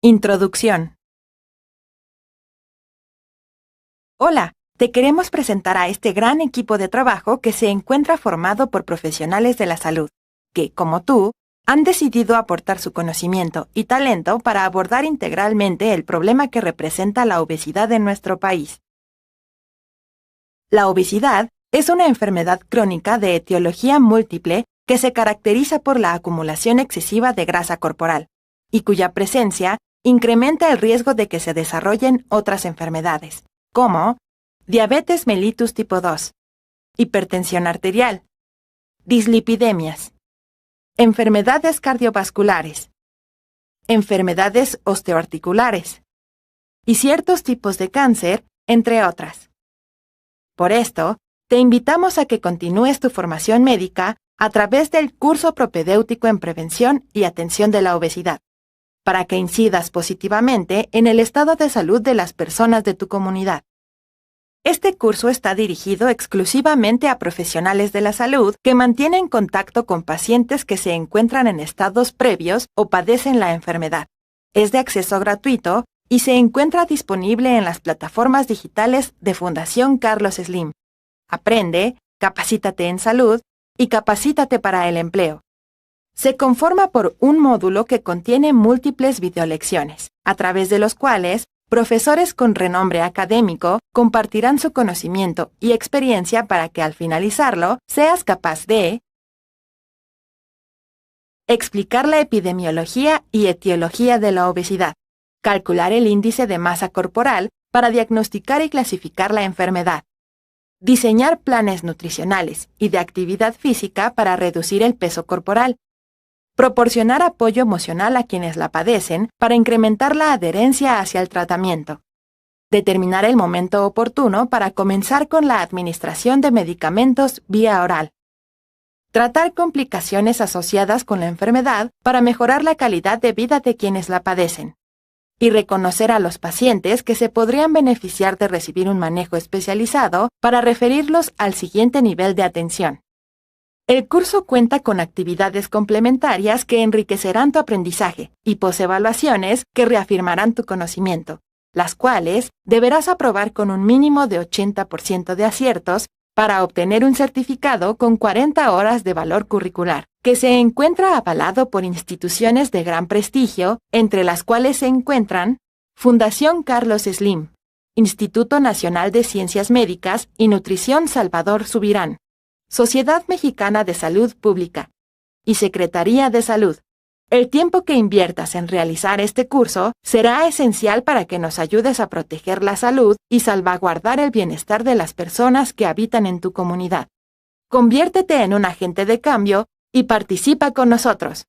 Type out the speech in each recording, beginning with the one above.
Introducción. Hola, te queremos presentar a este gran equipo de trabajo que se encuentra formado por profesionales de la salud, que, como tú, han decidido aportar su conocimiento y talento para abordar integralmente el problema que representa la obesidad en nuestro país. La obesidad es una enfermedad crónica de etiología múltiple que se caracteriza por la acumulación excesiva de grasa corporal, y cuya presencia incrementa el riesgo de que se desarrollen otras enfermedades, como diabetes mellitus tipo 2, hipertensión arterial, dislipidemias, enfermedades cardiovasculares, enfermedades osteoarticulares y ciertos tipos de cáncer, entre otras. Por esto, te invitamos a que continúes tu formación médica a través del curso propedéutico en prevención y atención de la obesidad, para que incidas positivamente en el estado de salud de las personas de tu comunidad. Este curso está dirigido exclusivamente a profesionales de la salud que mantienen contacto con pacientes que se encuentran en estados previos o padecen la enfermedad. Es de acceso gratuito y se encuentra disponible en las plataformas digitales de Fundación Carlos Slim. Aprende, capacítate en salud y capacítate para el empleo. Se conforma por un módulo que contiene múltiples videolecciones, a través de los cuales profesores con renombre académico compartirán su conocimiento y experiencia para que al finalizarlo seas capaz de explicar la epidemiología y etiología de la obesidad, calcular el índice de masa corporal para diagnosticar y clasificar la enfermedad, diseñar planes nutricionales y de actividad física para reducir el peso corporal, proporcionar apoyo emocional a quienes la padecen para incrementar la adherencia hacia el tratamiento, determinar el momento oportuno para comenzar con la administración de medicamentos vía oral, tratar complicaciones asociadas con la enfermedad para mejorar la calidad de vida de quienes la padecen, y reconocer a los pacientes que se podrían beneficiar de recibir un manejo especializado para referirlos al siguiente nivel de atención. El curso cuenta con actividades complementarias que enriquecerán tu aprendizaje y posevaluaciones que reafirmarán tu conocimiento, las cuales deberás aprobar con un mínimo de 80% de aciertos para obtener un certificado con 40 horas de valor curricular, que se encuentra avalado por instituciones de gran prestigio, entre las cuales se encuentran Fundación Carlos Slim, Instituto Nacional de Ciencias Médicas y Nutrición Salvador Subirán, Sociedad Mexicana de Salud Pública y Secretaría de Salud. El tiempo que inviertas en realizar este curso será esencial para que nos ayudes a proteger la salud y salvaguardar el bienestar de las personas que habitan en tu comunidad. Conviértete en un agente de cambio y participa con nosotros.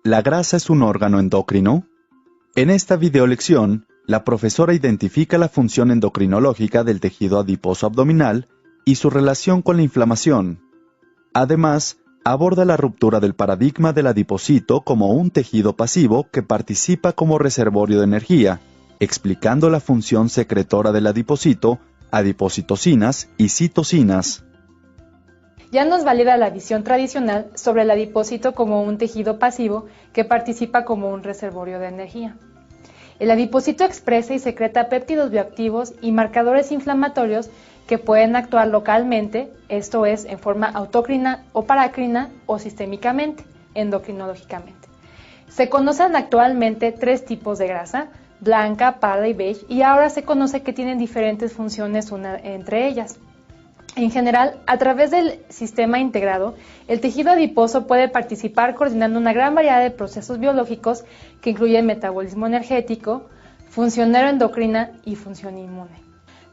¿La grasa es un órgano endocrino? En esta videolección, la profesora identifica la función endocrinológica del tejido adiposo abdominal y su relación con la inflamación. Además, aborda la ruptura del paradigma del adipocito como un tejido pasivo que participa como reservorio de energía, explicando la función secretora del adipocito, adipocitocinas y citocinas. Ya nos valida la visión tradicional sobre el adipocito como un tejido pasivo que participa como un reservorio de energía. El adipocito expresa y secreta péptidos bioactivos y marcadores inflamatorios que pueden actuar localmente, esto es, en forma autócrina o paracrina o sistémicamente, endocrinológicamente. Se conocen actualmente 3 tipos de grasa, blanca, parda y beige, y ahora se conoce que tienen diferentes funciones entre ellas. En general, a través del sistema integrado, el tejido adiposo puede participar coordinando una gran variedad de procesos biológicos que incluyen metabolismo energético, función neuroendocrina y función inmune.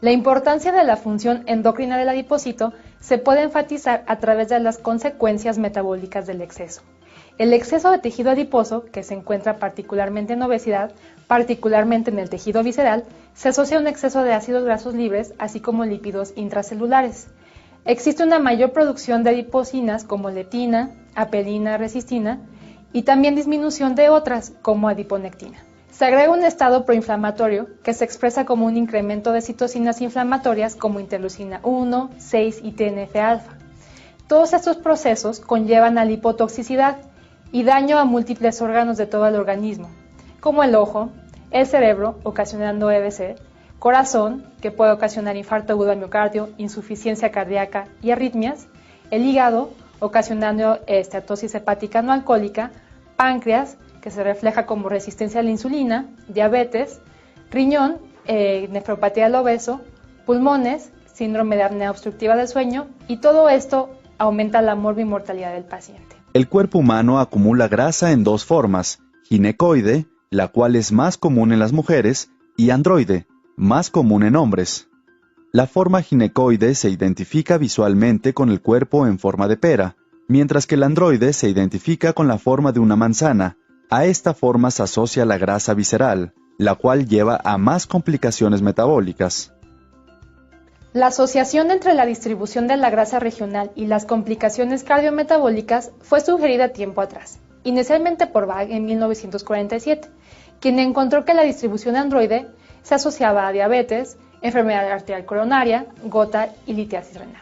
La importancia de la función endocrina del adipocito se puede enfatizar a través de las consecuencias metabólicas del exceso. El exceso de tejido adiposo, que se encuentra particularmente en obesidad, particularmente en el tejido visceral, se asocia a un exceso de ácidos grasos libres, así como lípidos intracelulares. Existe una mayor producción de adipocinas como leptina, apelina, resistina, y también disminución de otras, como adiponectina. Se agrega un estado proinflamatorio que se expresa como un incremento de citocinas inflamatorias como interleucina 1, 6 y TNF-alfa. Todos estos procesos conllevan a lipotoxicidad y daño a múltiples órganos de todo el organismo, como el ojo, el cerebro, ocasionando EBC, corazón, que puede ocasionar infarto agudo al miocardio, insuficiencia cardíaca y arritmias, el hígado, ocasionando esteatosis hepática no alcohólica, páncreas, que se refleja como resistencia a la insulina, diabetes, riñón, nefropatía del obeso, pulmones, síndrome de apnea obstructiva del sueño, y todo esto aumenta la morbimortalidad del paciente. El cuerpo humano acumula grasa en dos formas, ginecoide, la cual es más común en las mujeres, y androide, más común en hombres. La forma ginecoide se identifica visualmente con el cuerpo en forma de pera, mientras que el androide se identifica con la forma de una manzana. A esta forma se asocia la grasa visceral, la cual lleva a más complicaciones metabólicas. La asociación entre la distribución de la grasa regional y las complicaciones cardiometabólicas fue sugerida tiempo atrás, inicialmente por Bach en 1947, quien encontró que la distribución androide se asociaba a diabetes, enfermedad arterial coronaria, gota y litiasis renal.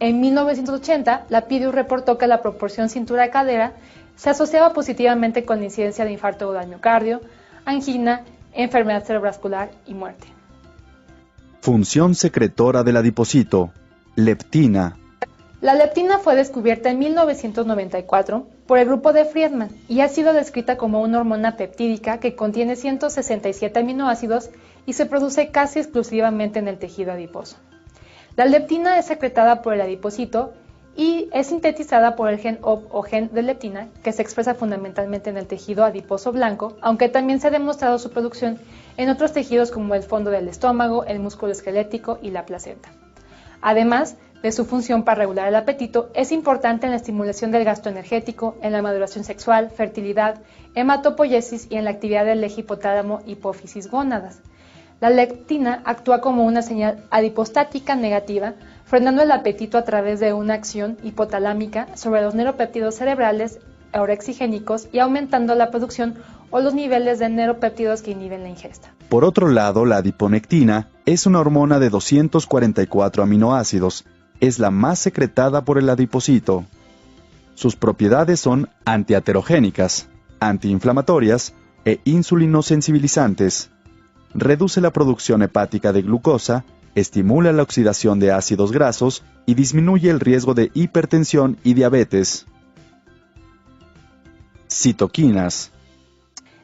En 1980, la PIDIU reportó que la proporción cintura-cadera se asociaba positivamente con la incidencia de infarto agudo al miocardio, angina, enfermedad cerebrovascular y muerte. Función secretora del adipocito, leptina. La leptina fue descubierta en 1994 por el grupo de Friedman y ha sido descrita como una hormona peptídica que contiene 167 aminoácidos y se produce casi exclusivamente en el tejido adiposo. La leptina es secretada por el adipocito y es sintetizada por el gen OP o gen de leptina, que se expresa fundamentalmente en el tejido adiposo blanco, aunque también se ha demostrado su producción en otros tejidos como el fondo del estómago, el músculo esquelético y la placenta. Además de su función para regular el apetito, es importante en la estimulación del gasto energético, en la maduración sexual, fertilidad, hematopoiesis y en la actividad del eje hipotálamo, hipófisis, gónadas. La leptina actúa como una señal adipostática negativa, frenando el apetito a través de una acción hipotalámica sobre los neuropéptidos cerebrales orexigénicos y aumentando la producción o los niveles de neuropéptidos que inhiben la ingesta. Por otro lado, la adiponectina es una hormona de 244 aminoácidos. Es la más secretada por el adipocito. Sus propiedades son antiaterogénicas, antiinflamatorias e insulinosensibilizantes. Reduce la producción hepática de glucosa, estimula la oxidación de ácidos grasos y disminuye el riesgo de hipertensión y diabetes. Citoquinas.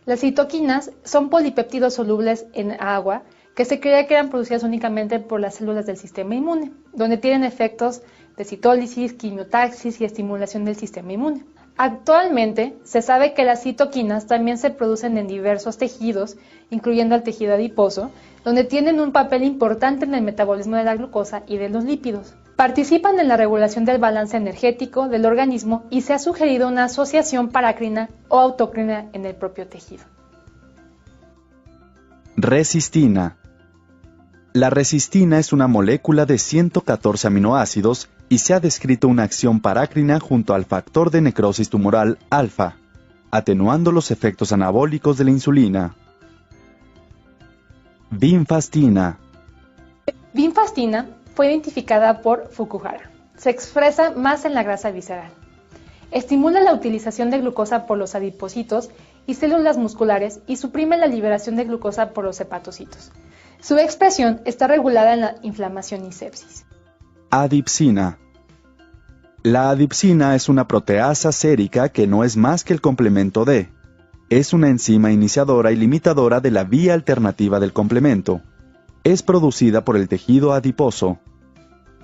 Las citoquinas son polipéptidos solubles en agua que se cree que eran producidas únicamente por las células del sistema inmune, donde tienen efectos de citólisis, quimiotaxis y estimulación del sistema inmune. Actualmente se sabe que las citoquinas también se producen en diversos tejidos, incluyendo el tejido adiposo, donde tienen un papel importante en el metabolismo de la glucosa y de los lípidos. Participan en la regulación del balance energético del organismo y se ha sugerido una asociación paracrina o autocrina en el propio tejido. Resistina. La resistina es una molécula de 114 aminoácidos y se ha descrito una acción parácrina junto al factor de necrosis tumoral alfa, atenuando los efectos anabólicos de la insulina. Vinfastina. Vinfastina fue identificada por Fukuhara. Se expresa más en la grasa visceral. Estimula la utilización de glucosa por los adipocitos y células musculares y suprime la liberación de glucosa por los hepatocitos. Su expresión está regulada en la inflamación y sepsis. Adipsina. La adipsina es una proteasa sérica que no es más que el complemento de. Es una enzima iniciadora y limitadora de la vía alternativa del complemento. Es producida por el tejido adiposo.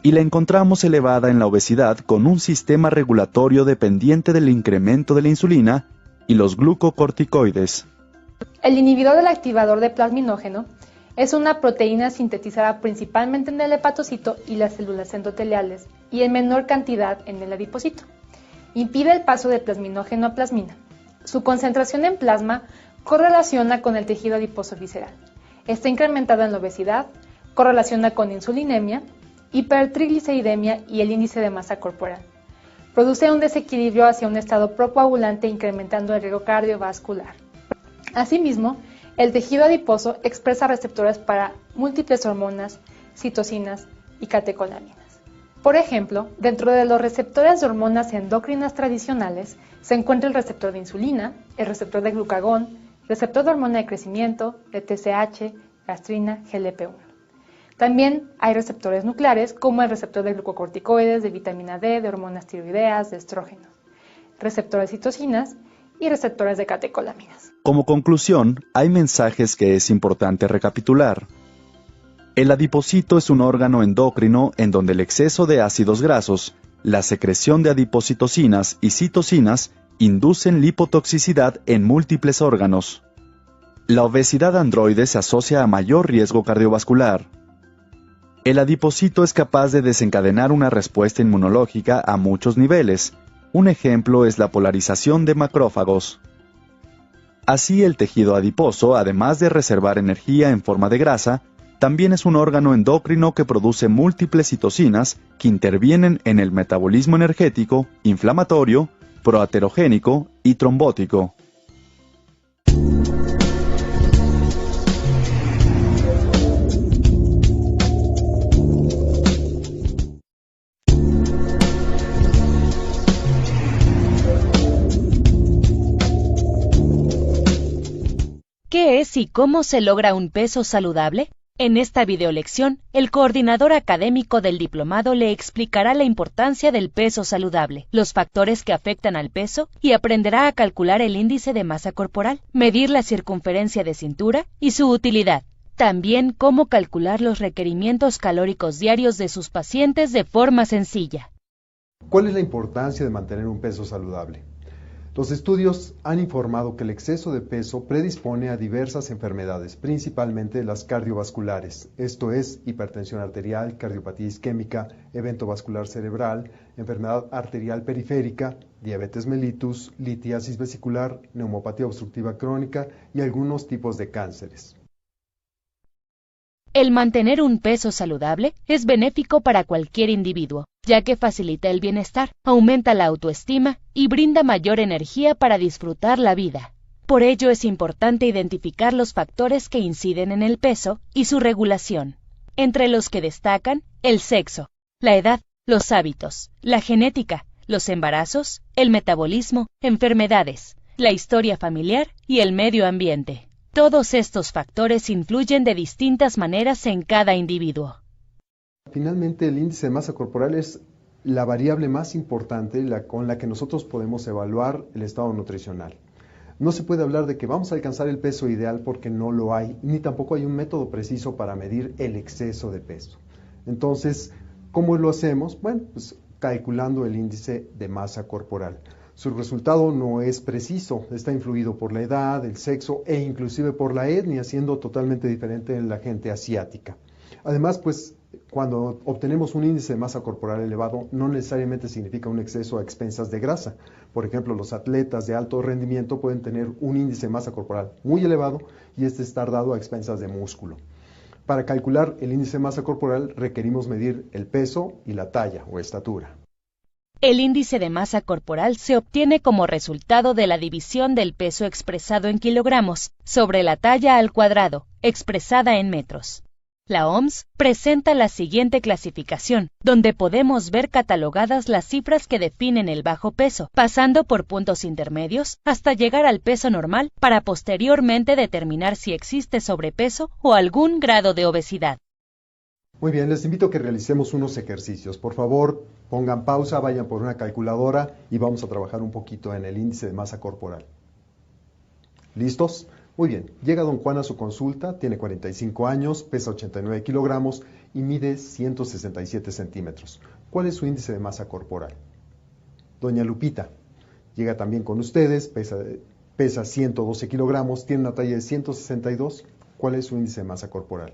Y la encontramos elevada en la obesidad con un sistema regulatorio dependiente del incremento de la insulina y los glucocorticoides. El inhibidor del activador de plasminógeno es una proteína sintetizada principalmente en el hepatocito y las células endoteliales y en menor cantidad en el adipocito. Impide el paso de plasminógeno a plasmina. Su concentración en plasma correlaciona con el tejido adiposo visceral. Está incrementada en la obesidad, correlaciona con insulinemia, hipertrigliceridemia y el índice de masa corporal. produce un desequilibrio hacia un estado procoagulante, incrementando el riesgo cardiovascular. Asimismo, el tejido adiposo expresa receptores para múltiples hormonas, citocinas y catecolaminas. Por ejemplo, dentro de los receptores de hormonas endocrinas tradicionales se encuentra el receptor de insulina, el receptor de glucagón, receptor de hormona de crecimiento, de TSH, gastrina, GLP-1. También hay receptores nucleares como el receptor de glucocorticoides, de vitamina D, de hormonas tiroideas, de estrógenos, receptores de citocinas y receptores de catecolaminas. Como conclusión, hay mensajes que es importante recapitular. El adipocito es un órgano endocrino en donde el exceso de ácidos grasos, la secreción de adipocitocinas y citocinas inducen lipotoxicidad en múltiples órganos. La obesidad androide se asocia a mayor riesgo cardiovascular. El adipocito es capaz de desencadenar una respuesta inmunológica a muchos niveles. Un ejemplo es la polarización de macrófagos. Así, el tejido adiposo, además de reservar energía en forma de grasa, también es un órgano endocrino que produce múltiples citocinas que intervienen en el metabolismo energético, inflamatorio, proaterogénico y trombótico. ¿Qué es y cómo se logra un peso saludable? En esta videolección, el coordinador académico del diplomado le explicará la importancia del peso saludable, los factores que afectan al peso y aprenderá a calcular el índice de masa corporal, medir la circunferencia de cintura y su utilidad. También cómo calcular los requerimientos calóricos diarios de sus pacientes de forma sencilla. ¿Cuál es la importancia de mantener un peso saludable? Los estudios han informado que el exceso de peso predispone a diversas enfermedades, principalmente las cardiovasculares, esto es, hipertensión arterial, cardiopatía isquémica, evento vascular cerebral, enfermedad arterial periférica, diabetes mellitus, litiasis vesicular, neumopatía obstructiva crónica y algunos tipos de cánceres. El mantener un peso saludable es benéfico para cualquier individuo, ya que facilita el bienestar, aumenta la autoestima y brinda mayor energía para disfrutar la vida. Por ello es importante identificar los factores que inciden en el peso y su regulación, entre los que destacan el sexo, la edad, los hábitos, la genética, los embarazos, el metabolismo, enfermedades, la historia familiar y el medio ambiente. Todos estos factores influyen de distintas maneras en cada individuo. Finalmente, el índice de masa corporal es la variable más importante con la que nosotros podemos evaluar el estado nutricional. No se puede hablar de que vamos a alcanzar el peso ideal porque no lo hay, ni tampoco hay un método preciso para medir el exceso de peso. Entonces, ¿cómo lo hacemos? Bueno, pues calculando el índice de masa corporal. Su resultado no es preciso, está influido por la edad, el sexo e inclusive por la etnia, siendo totalmente diferente en la gente asiática. Además, pues, cuando obtenemos un índice de masa corporal elevado, no necesariamente significa un exceso a expensas de grasa. Por ejemplo, los atletas de alto rendimiento pueden tener un índice de masa corporal muy elevado y este estar dado a expensas de músculo. Para calcular el índice de masa corporal requerimos medir el peso y la talla o estatura. El índice de masa corporal se obtiene como resultado de la división del peso expresado en kilogramos sobre la talla al cuadrado, expresada en metros. La OMS presenta la siguiente clasificación, donde podemos ver catalogadas las cifras que definen el bajo peso, pasando por puntos intermedios hasta llegar al peso normal para posteriormente determinar si existe sobrepeso o algún grado de obesidad. Muy bien, les invito a que realicemos unos ejercicios. Por favor, pongan pausa, vayan por una calculadora y vamos a trabajar un poquito en el índice de masa corporal. ¿Listos? Muy bien, llega don Juan a su consulta, tiene 45 años, pesa 89 kilogramos y mide 167 centímetros. ¿Cuál es su índice de masa corporal? Doña Lupita llega también con ustedes, pesa 112 kilogramos, tiene una talla de 162. ¿Cuál es su índice de masa corporal?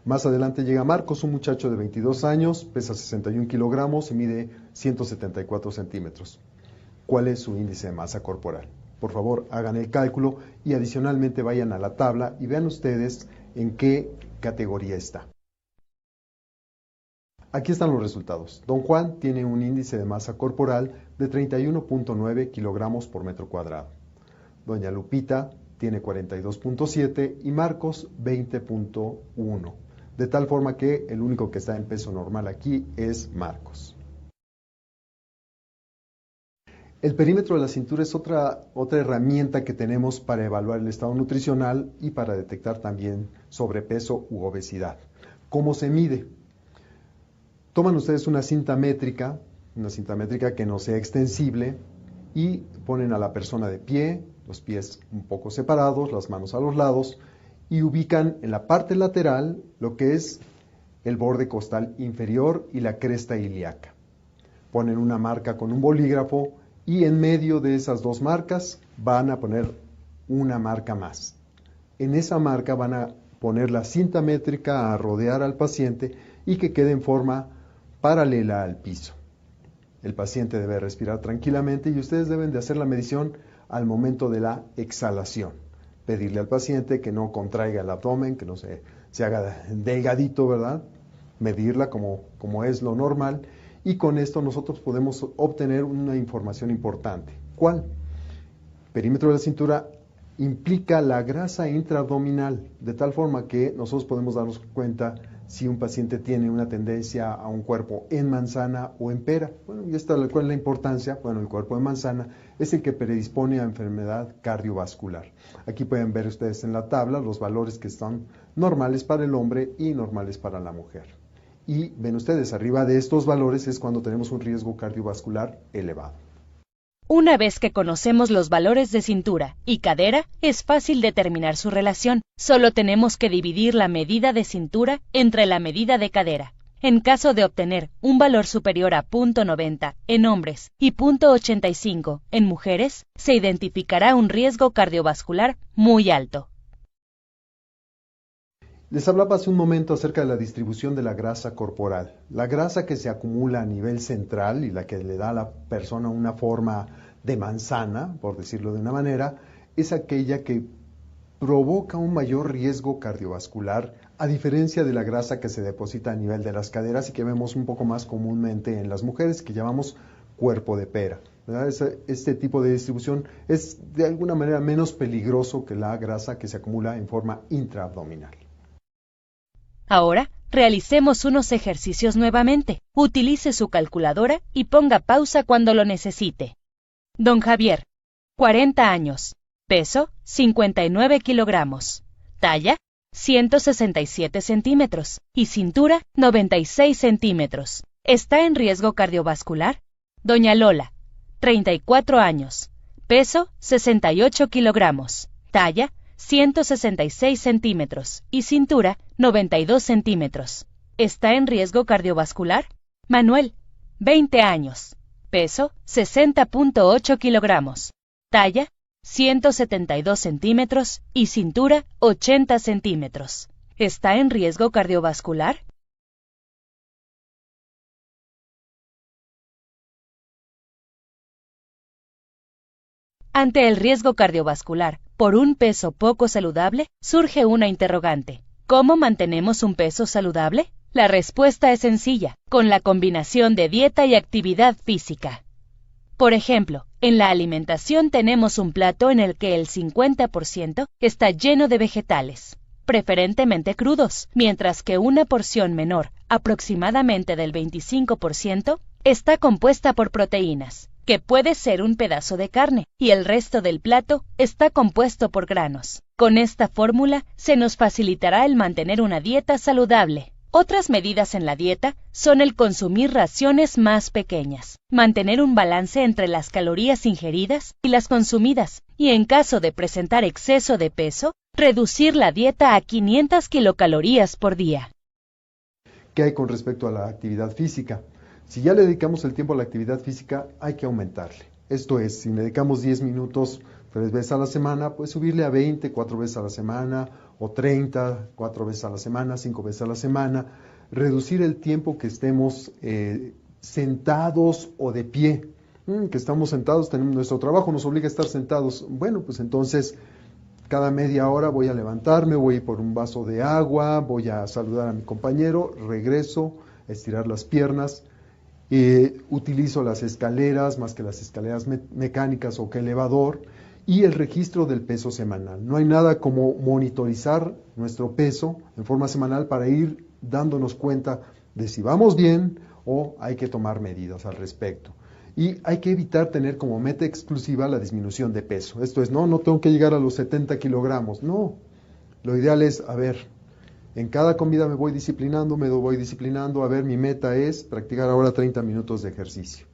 Más adelante llega Marcos, un muchacho de 22 años, pesa 61 kilogramos y mide 174 centímetros. ¿Cuál es su índice de masa corporal? Por favor, hagan el cálculo y adicionalmente vayan a la tabla y vean ustedes en qué categoría está. Aquí están los resultados. Don Juan tiene un índice de masa corporal de 31.9 kilogramos por metro cuadrado. Doña Lupita tiene 42.7 y Marcos 20.1. De tal forma que el único que está en peso normal aquí es Marcos. El perímetro de la cintura es otra herramienta que tenemos para evaluar el estado nutricional y para detectar también sobrepeso u obesidad. ¿Cómo se mide? Toman ustedes una cinta métrica que no sea extensible y ponen a la persona de pie, los pies un poco separados, las manos a los lados y ubican en la parte lateral lo que es el borde costal inferior y la cresta ilíaca. Ponen una marca con un bolígrafo y en medio de esas dos marcas van a poner una marca más. En esa marca van a poner la cinta métrica a rodear al paciente y que quede en forma paralela al piso. El paciente debe respirar tranquilamente y ustedes deben de hacer la medición al momento de la exhalación. Pedirle al paciente que no contraiga el abdomen, que no se haga delgadito, ¿verdad? Medirla como es lo normal. Y con esto nosotros podemos obtener una información importante. ¿Cuál? Perímetro de la cintura implica la grasa intraabdominal, de tal forma que nosotros podemos darnos cuenta si un paciente tiene una tendencia a un cuerpo en manzana o en pera. Bueno, y ¿cuál es la importancia? Bueno, el cuerpo en manzana es el que predispone a enfermedad cardiovascular. Aquí pueden ver ustedes en la tabla los valores que están normales para el hombre y normales para la mujer. Y ven ustedes, arriba de estos valores es cuando tenemos un riesgo cardiovascular elevado. Una vez que conocemos los valores de cintura y cadera, es fácil determinar su relación. Solo tenemos que dividir la medida de cintura entre la medida de cadera. En caso de obtener un valor superior a 0.90 en hombres y 0.85 en mujeres, se identificará un riesgo cardiovascular muy alto. Les hablaba hace un momento acerca de la distribución de la grasa corporal. La grasa que se acumula a nivel central y la que le da a la persona una forma de manzana, por decirlo de una manera, es aquella que provoca un mayor riesgo cardiovascular, a diferencia de la grasa que se deposita a nivel de las caderas y que vemos un poco más comúnmente en las mujeres, que llamamos cuerpo de pera. Este tipo de distribución es de alguna manera menos peligroso que la grasa que se acumula en forma intraabdominal. Ahora, realicemos unos ejercicios nuevamente. Utilice su calculadora y ponga pausa cuando lo necesite. Don Javier, 40 años, peso 59 kilogramos, talla 167 centímetros y cintura 96 centímetros. ¿Está en riesgo cardiovascular? Doña Lola, 34 años, peso 68 kilogramos, talla 166 centímetros y cintura 92 centímetros. ¿Está en riesgo cardiovascular? Manuel, 20 años, peso 60.8 kilogramos, talla 172 centímetros y cintura 80 centímetros. ¿Está en riesgo cardiovascular? Ante el riesgo cardiovascular por un peso poco saludable, surge una interrogante. ¿Cómo mantenemos un peso saludable? La respuesta es sencilla, con la combinación de dieta y actividad física. Por ejemplo, en la alimentación tenemos un plato en el que el 50% está lleno de vegetales, preferentemente crudos, mientras que una porción menor, aproximadamente del 25%, está compuesta por proteínas, que puede ser un pedazo de carne, y el resto del plato está compuesto por granos. Con esta fórmula se nos facilitará el mantener una dieta saludable. Otras medidas en la dieta son el consumir raciones más pequeñas, mantener un balance entre las calorías ingeridas y las consumidas, y en caso de presentar exceso de peso, reducir la dieta a 500 kilocalorías por día. ¿Qué hay con respecto a la actividad física? Si ya le dedicamos el tiempo a la actividad física, hay que aumentarle. Esto es, si le dedicamos 10 minutos 3 veces a la semana, pues subirle a 20, 4 veces a la semana, o 30, 4 veces a la semana, 5 veces a la semana. Reducir el tiempo que estemos sentados o de pie. Que estamos sentados, tenemos nuestro trabajo, nos obliga a estar sentados. Bueno, pues entonces, cada media hora voy a levantarme, voy por un vaso de agua, voy a saludar a mi compañero, regreso, a estirar las piernas. Utilizo las escaleras más que las escaleras mecánicas o que elevador, y el registro del peso semanal. No hay nada como monitorizar nuestro peso en forma semanal para ir dándonos cuenta de si vamos bien o hay que tomar medidas al respecto. Y hay que evitar tener como meta exclusiva la disminución de peso. Esto es, no tengo que llegar a los 70 kilogramos. No, lo ideal es, en cada comida me voy disciplinando, mi meta es practicar ahora 30 minutos de ejercicio.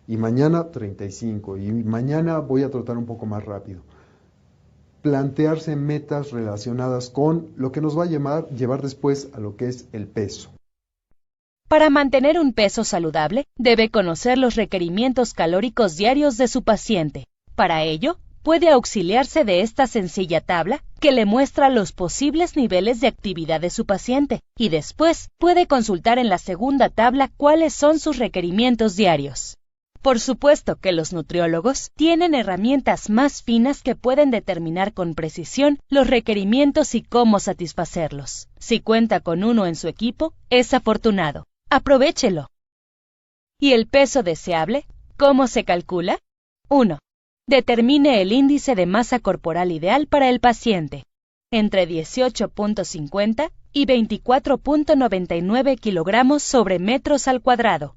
Y mañana 35, y mañana voy a trotar un poco más rápido. Plantearse metas relacionadas con lo que nos va a llevar después a lo que es el peso. Para mantener un peso saludable, debe conocer los requerimientos calóricos diarios de su paciente. Para ello, puede auxiliarse de esta sencilla tabla que le muestra los posibles niveles de actividad de su paciente, y después puede consultar en la segunda tabla cuáles son sus requerimientos diarios. Por supuesto que los nutriólogos tienen herramientas más finas que pueden determinar con precisión los requerimientos y cómo satisfacerlos. Si cuenta con uno en su equipo, es afortunado. Aprovéchelo. ¿Y el peso deseable? ¿Cómo se calcula? 1. Determine el índice de masa corporal ideal para el paciente, entre 18.50 y 24.99 kilogramos sobre metros al cuadrado.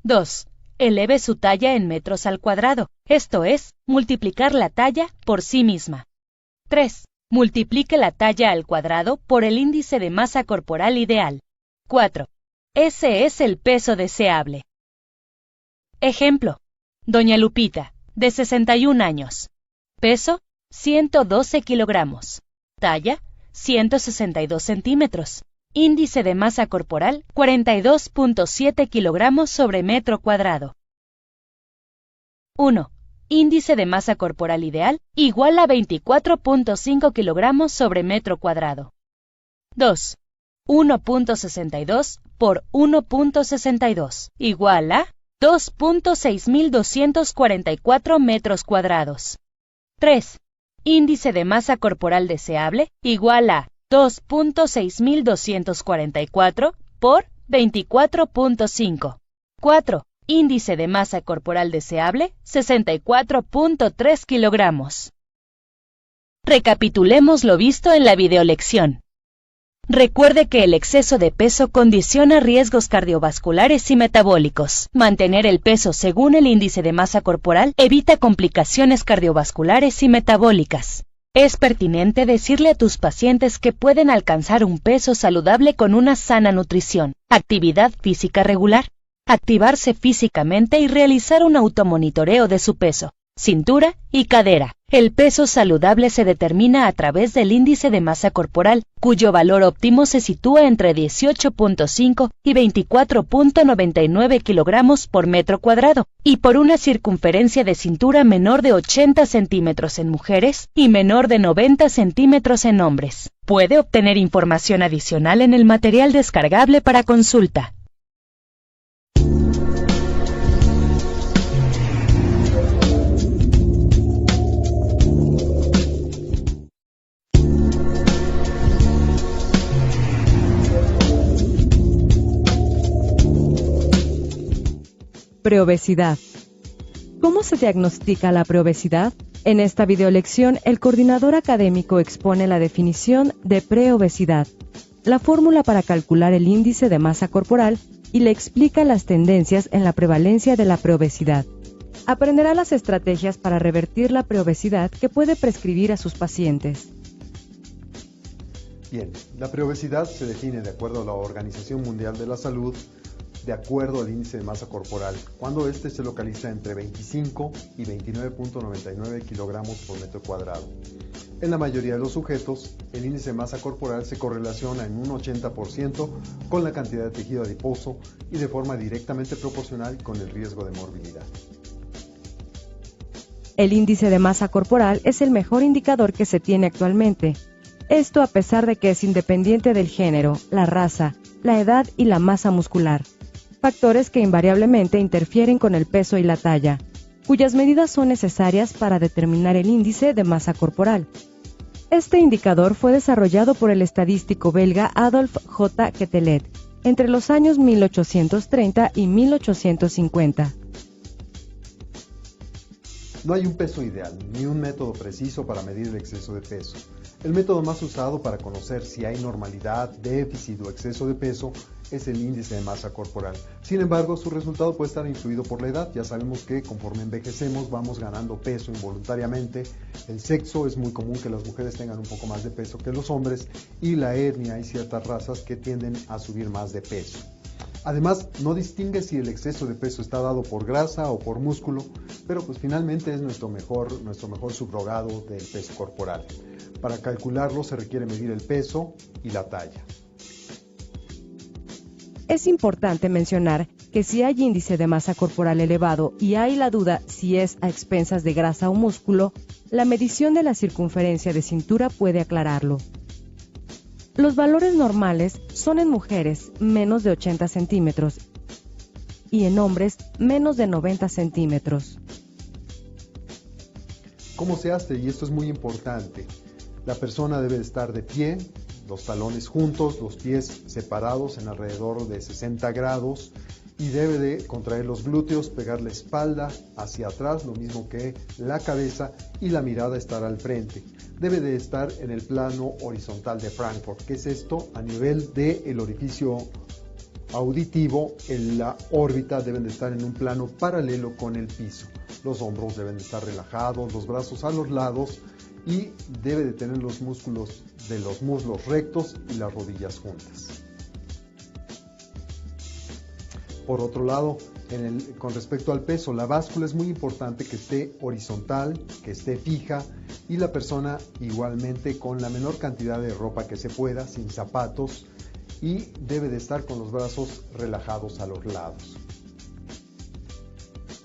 2. Eleve su talla en metros al cuadrado, esto es, multiplicar la talla por sí misma. 3. Multiplique la talla al cuadrado por el índice de masa corporal ideal. 4. Ese es el peso deseable. Ejemplo. Doña Lupita, de 61 años. Peso, 112 kilogramos. Talla, 162 centímetros. Índice de masa corporal, 42.7 kilogramos sobre metro cuadrado. 1. Índice de masa corporal ideal, igual a 24.5 kilogramos sobre metro cuadrado. 2. 1.62 por 1.62, igual a 2.6244 metros cuadrados. 3. Índice de masa corporal deseable, igual a 2.6244 por 24.5. 4. Índice de masa corporal deseable, 64.3 kilogramos. Recapitulemos lo visto en la videolección. Recuerde que el exceso de peso condiciona riesgos cardiovasculares y metabólicos. Mantener el peso según el índice de masa corporal evita complicaciones cardiovasculares y metabólicas. Es pertinente decirle a tus pacientes que pueden alcanzar un peso saludable con una sana nutrición, actividad física regular, activarse físicamente y realizar un automonitoreo de su peso, cintura y cadera. El peso saludable se determina a través del índice de masa corporal, cuyo valor óptimo se sitúa entre 18.5 y 24.99 kilogramos por metro cuadrado, y por una circunferencia de cintura menor de 80 centímetros en mujeres y menor de 90 centímetros en hombres. Puede obtener información adicional en el material descargable para consulta. Preobesidad. ¿Cómo se diagnostica la preobesidad? En esta videolección, el coordinador académico expone la definición de preobesidad, la fórmula para calcular el índice de masa corporal y le explica las tendencias en la prevalencia de la preobesidad. Aprenderá las estrategias para revertir la preobesidad que puede prescribir a sus pacientes. Bien, la preobesidad se define de acuerdo a la Organización Mundial de la Salud de acuerdo al índice de masa corporal, cuando este se localiza entre 25 y 29.99 kilogramos por metro cuadrado. En la mayoría de los sujetos, el índice de masa corporal se correlaciona en un 80% con la cantidad de tejido adiposo y de forma directamente proporcional con el riesgo de morbilidad. El índice de masa corporal es el mejor indicador que se tiene actualmente. Esto a pesar de que es independiente del género, la raza, la edad y la masa muscular. Factores que invariablemente interfieren con el peso y la talla, cuyas medidas son necesarias para determinar el índice de masa corporal. Este indicador fue desarrollado por el estadístico belga Adolphe J. Quetelet entre los años 1830 y 1850. No hay un peso ideal, ni un método preciso para medir el exceso de peso. El método más usado para conocer si hay normalidad, déficit o exceso de peso es el índice de masa corporal. Sin embargo, su resultado puede estar influido por la edad. Ya sabemos que conforme envejecemos vamos ganando peso involuntariamente. El sexo, es muy común que las mujeres tengan un poco más de peso que los hombres, y la etnia, hay ciertas razas que tienden a subir más de peso. Además, no distingue si el exceso de peso está dado por grasa o por músculo, pero pues finalmente es nuestro mejor subrogado del peso corporal. Para calcularlo se requiere medir el peso y la talla. Es importante mencionar que si hay índice de masa corporal elevado y hay la duda si es a expensas de grasa o músculo, la medición de la circunferencia de cintura puede aclararlo. Los valores normales son en mujeres menos de 80 centímetros y en hombres menos de 90 centímetros. ¿Cómo se hace? Y esto es muy importante. La persona debe estar de pie, los talones juntos, los pies separados en alrededor de 60 grados, y debe de contraer los glúteos, pegar la espalda hacia atrás, lo mismo que la cabeza, y la mirada estar al frente. Debe de estar en el plano horizontal de Frankfurt. ¿Qué es esto? A nivel del orificio auditivo, en la órbita deben de estar en un plano paralelo con el piso. Los hombros deben de estar relajados, los brazos a los lados, y debe de tener los músculos de los muslos rectos y las rodillas juntas. Por otro lado, con respecto al peso, la báscula es muy importante que esté horizontal, que esté fija, y la persona igualmente con la menor cantidad de ropa que se pueda, sin zapatos, y debe de estar con los brazos relajados a los lados.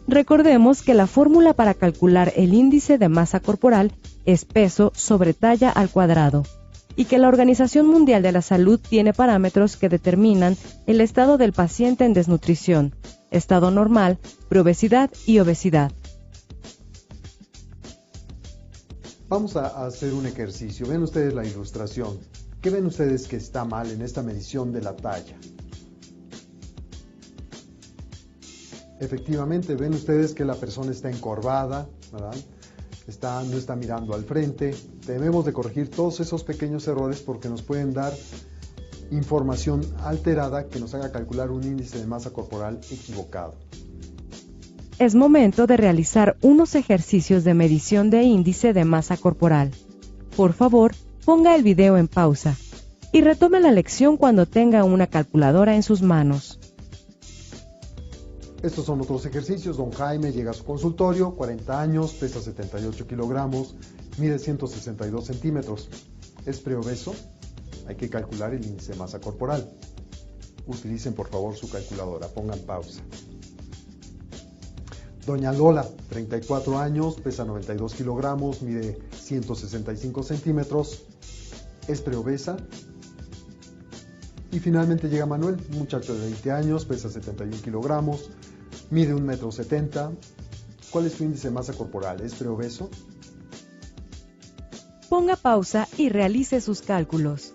Recordemos que la fórmula para calcular el índice de masa corporal es peso sobre talla al cuadrado, y que la Organización Mundial de la Salud tiene parámetros que determinan el estado del paciente en desnutrición, estado normal, preobesidad y obesidad. Vamos a hacer un ejercicio. Ven ustedes la ilustración. ¿Qué ven ustedes que está mal en esta medición de la talla? Efectivamente, ven ustedes que la persona está encorvada, ¿verdad? No está mirando al frente. Debemos de corregir todos esos pequeños errores porque nos pueden dar información alterada que nos haga calcular un índice de masa corporal equivocado. Es momento de realizar unos ejercicios de medición de índice de masa corporal. Por favor, ponga el video en pausa y retome la lección cuando tenga una calculadora en sus manos. Estos son otros ejercicios. Don Jaime llega a su consultorio, 40 años, pesa 78 kilogramos, mide 162 centímetros. ¿Es preobeso? Hay que calcular el índice de masa corporal. Utilicen por favor su calculadora, pongan pausa. Doña Lola, 34 años, pesa 92 kilogramos, mide 165 centímetros. ¿Es preobesa? Y finalmente llega Manuel, un muchacho de 20 años, pesa 71 kilogramos, mide 1,70 m. ¿Cuál es su índice de masa corporal? ¿Es preobeso? Ponga pausa y realice sus cálculos.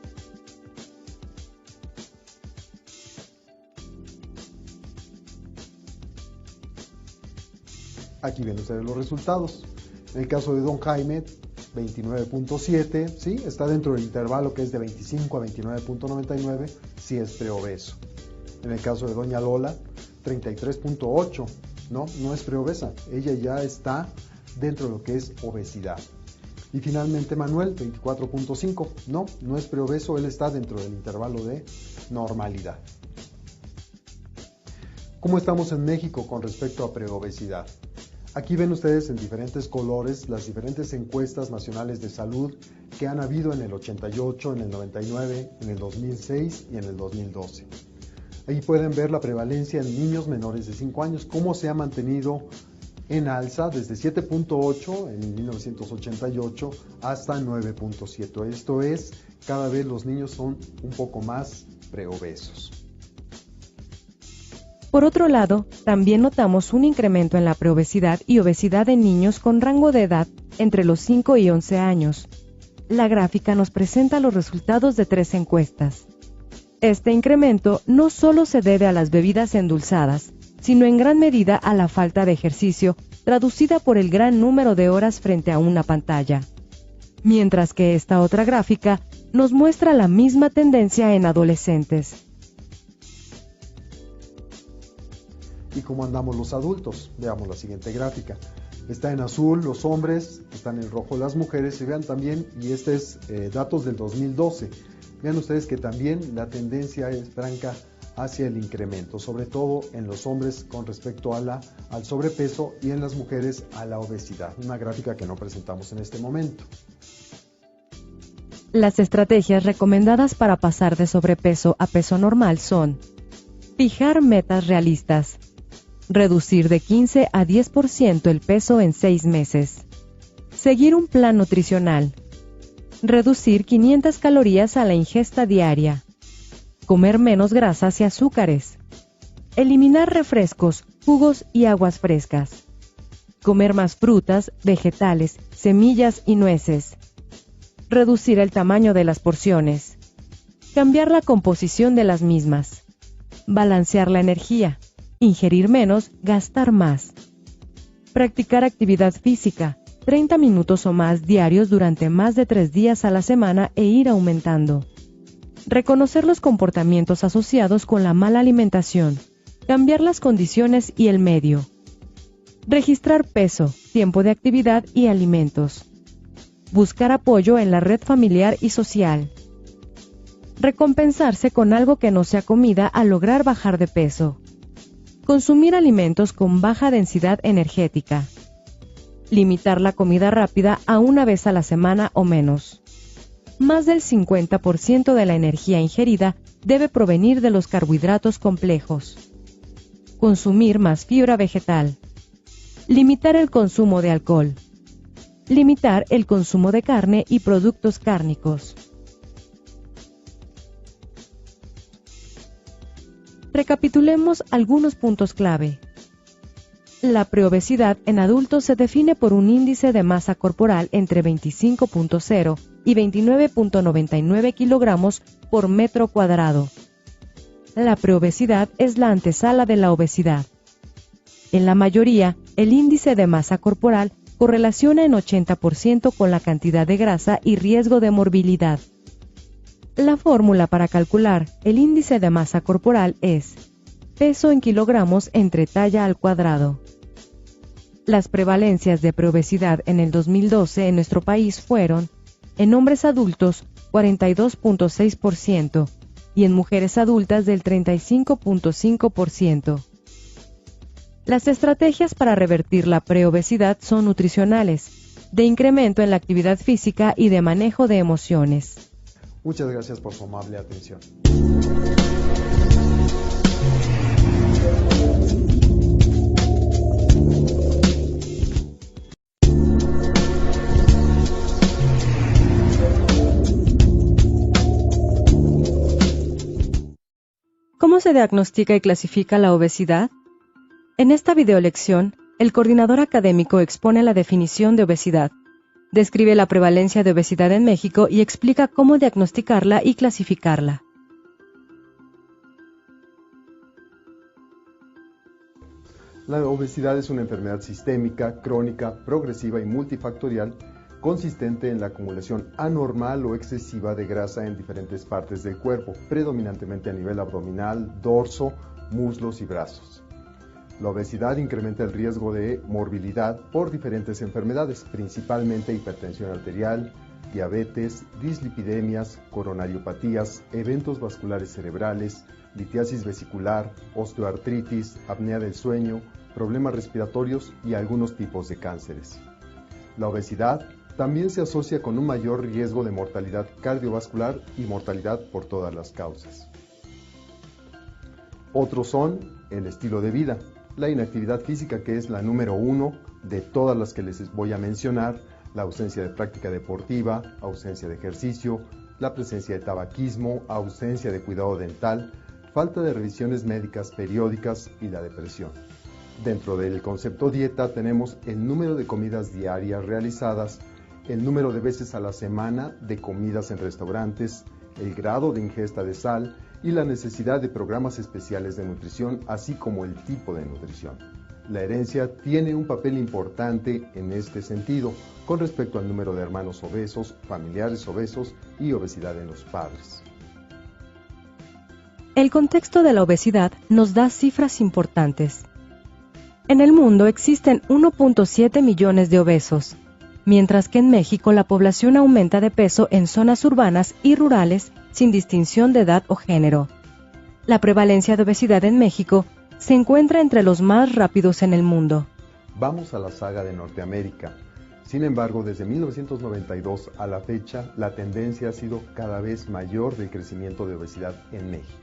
Aquí ven ustedes los resultados. En el caso de Don Jaime, 29.7, ¿sí? Está dentro del intervalo que es de 25 a 29.99, sí es preobeso. En el caso de Doña Lola, 33.8, no es preobesa, ella ya está dentro de lo que es obesidad. Y finalmente Manuel, 24.5, no es preobeso, él está dentro del intervalo de normalidad. ¿Cómo estamos en México con respecto a preobesidad? Aquí ven ustedes en diferentes colores las diferentes encuestas nacionales de salud que han habido en el 88, en el 99, en el 2006 y en el 2012. Ahí pueden ver la prevalencia en niños menores de 5 años, cómo se ha mantenido en alza desde 7.8 en 1988 hasta 9.7. Esto es, cada vez los niños son un poco más preobesos. Por otro lado, también notamos un incremento en la preobesidad y obesidad en niños con rango de edad entre los 5 y 11 años. la gráfica nos presenta los resultados de 3 encuestas. Este incremento no solo se debe a las bebidas endulzadas, sino en gran medida a la falta de ejercicio, traducida por el gran número de horas frente a una pantalla. Mientras que esta otra gráfica nos muestra la misma tendencia en adolescentes. ¿Y cómo andamos los adultos? Veamos la siguiente gráfica. Está en azul los hombres, están en rojo las mujeres, y vean también, y este es datos del 2012, vean ustedes que también la tendencia es franca hacia el incremento, sobre todo en los hombres con respecto a al sobrepeso y en las mujeres a la obesidad, una gráfica que no presentamos en este momento. Las estrategias recomendadas para pasar de sobrepeso a peso normal son: fijar metas realistas, reducir de 15 a 10% el peso en 6 meses, seguir un plan nutricional, reducir 500 calorías a la ingesta diaria, comer menos grasas y azúcares, eliminar refrescos, jugos y aguas frescas, comer más frutas, vegetales, semillas y nueces, reducir el tamaño de las porciones, cambiar la composición de las mismas, balancear la energía, ingerir menos, gastar más, practicar actividad física, 30 minutos o más diarios durante más de 3 días a la semana e ir aumentando. Reconocer los comportamientos asociados con la mala alimentación, cambiar las condiciones y el medio. Registrar peso, tiempo de actividad y alimentos. Buscar apoyo en la red familiar y social. Recompensarse con algo que no sea comida al lograr bajar de peso. Consumir alimentos con baja densidad energética. Limitar la comida rápida a 1 vez a la semana o menos. Más del 50% de la energía ingerida debe provenir de los carbohidratos complejos. Consumir más fibra vegetal. Limitar el consumo de alcohol. Limitar el consumo de carne y productos cárnicos. Recapitulemos algunos puntos clave. La preobesidad en adultos se define por un índice de masa corporal entre 25.0 y 29.99 kilogramos por metro cuadrado. La preobesidad es la antesala de la obesidad. En la mayoría, el índice de masa corporal correlaciona en 80% con la cantidad de grasa y riesgo de morbilidad. La fórmula para calcular el índice de masa corporal es peso en kilogramos entre talla al cuadrado. Las prevalencias de preobesidad en el 2012 en nuestro país fueron, en hombres adultos, 42.6% y en mujeres adultas del 35.5%. Las estrategias para revertir la preobesidad son nutricionales, de incremento en la actividad física y de manejo de emociones. Muchas gracias por su amable atención. ¿Cómo se diagnostica y clasifica la obesidad? En esta videolección, el coordinador académico expone la definición de obesidad, describe la prevalencia de obesidad en México y explica cómo diagnosticarla y clasificarla. La obesidad es una enfermedad sistémica, crónica, progresiva y multifactorial consistente en la acumulación anormal o excesiva de grasa en diferentes partes del cuerpo, predominantemente a nivel abdominal, dorso, muslos y brazos. La obesidad incrementa el riesgo de morbilidad por diferentes enfermedades, principalmente hipertensión arterial, diabetes, dislipidemias, coronariopatías, eventos vasculares cerebrales, litiasis vesicular, osteoartritis, apnea del sueño, problemas respiratorios y algunos tipos de cánceres. La obesidad también se asocia con un mayor riesgo de mortalidad cardiovascular y mortalidad por todas las causas. Otros son el estilo de vida, la inactividad física, que es la número 1 de todas las que les voy a mencionar, la ausencia de práctica deportiva, ausencia de ejercicio, la presencia de tabaquismo, ausencia de cuidado dental, falta de revisiones médicas periódicas y la depresión. Dentro del concepto dieta tenemos el número de comidas diarias realizadas, el número de veces a la semana de comidas en restaurantes, el grado de ingesta de sal y la necesidad de programas especiales de nutrición, así como el tipo de nutrición. La herencia tiene un papel importante en este sentido, con respecto al número de hermanos obesos, familiares obesos y obesidad en los padres. El contexto de la obesidad nos da cifras importantes. En el mundo existen 1.7 millones de obesos, mientras que en México la población aumenta de peso en zonas urbanas y rurales sin distinción de edad o género. La prevalencia de obesidad en México se encuentra entre los más rápidos en el mundo. Vamos a la saga de Norteamérica. Sin embargo, desde 1992 a la fecha, la tendencia ha sido cada vez mayor del crecimiento de obesidad en México.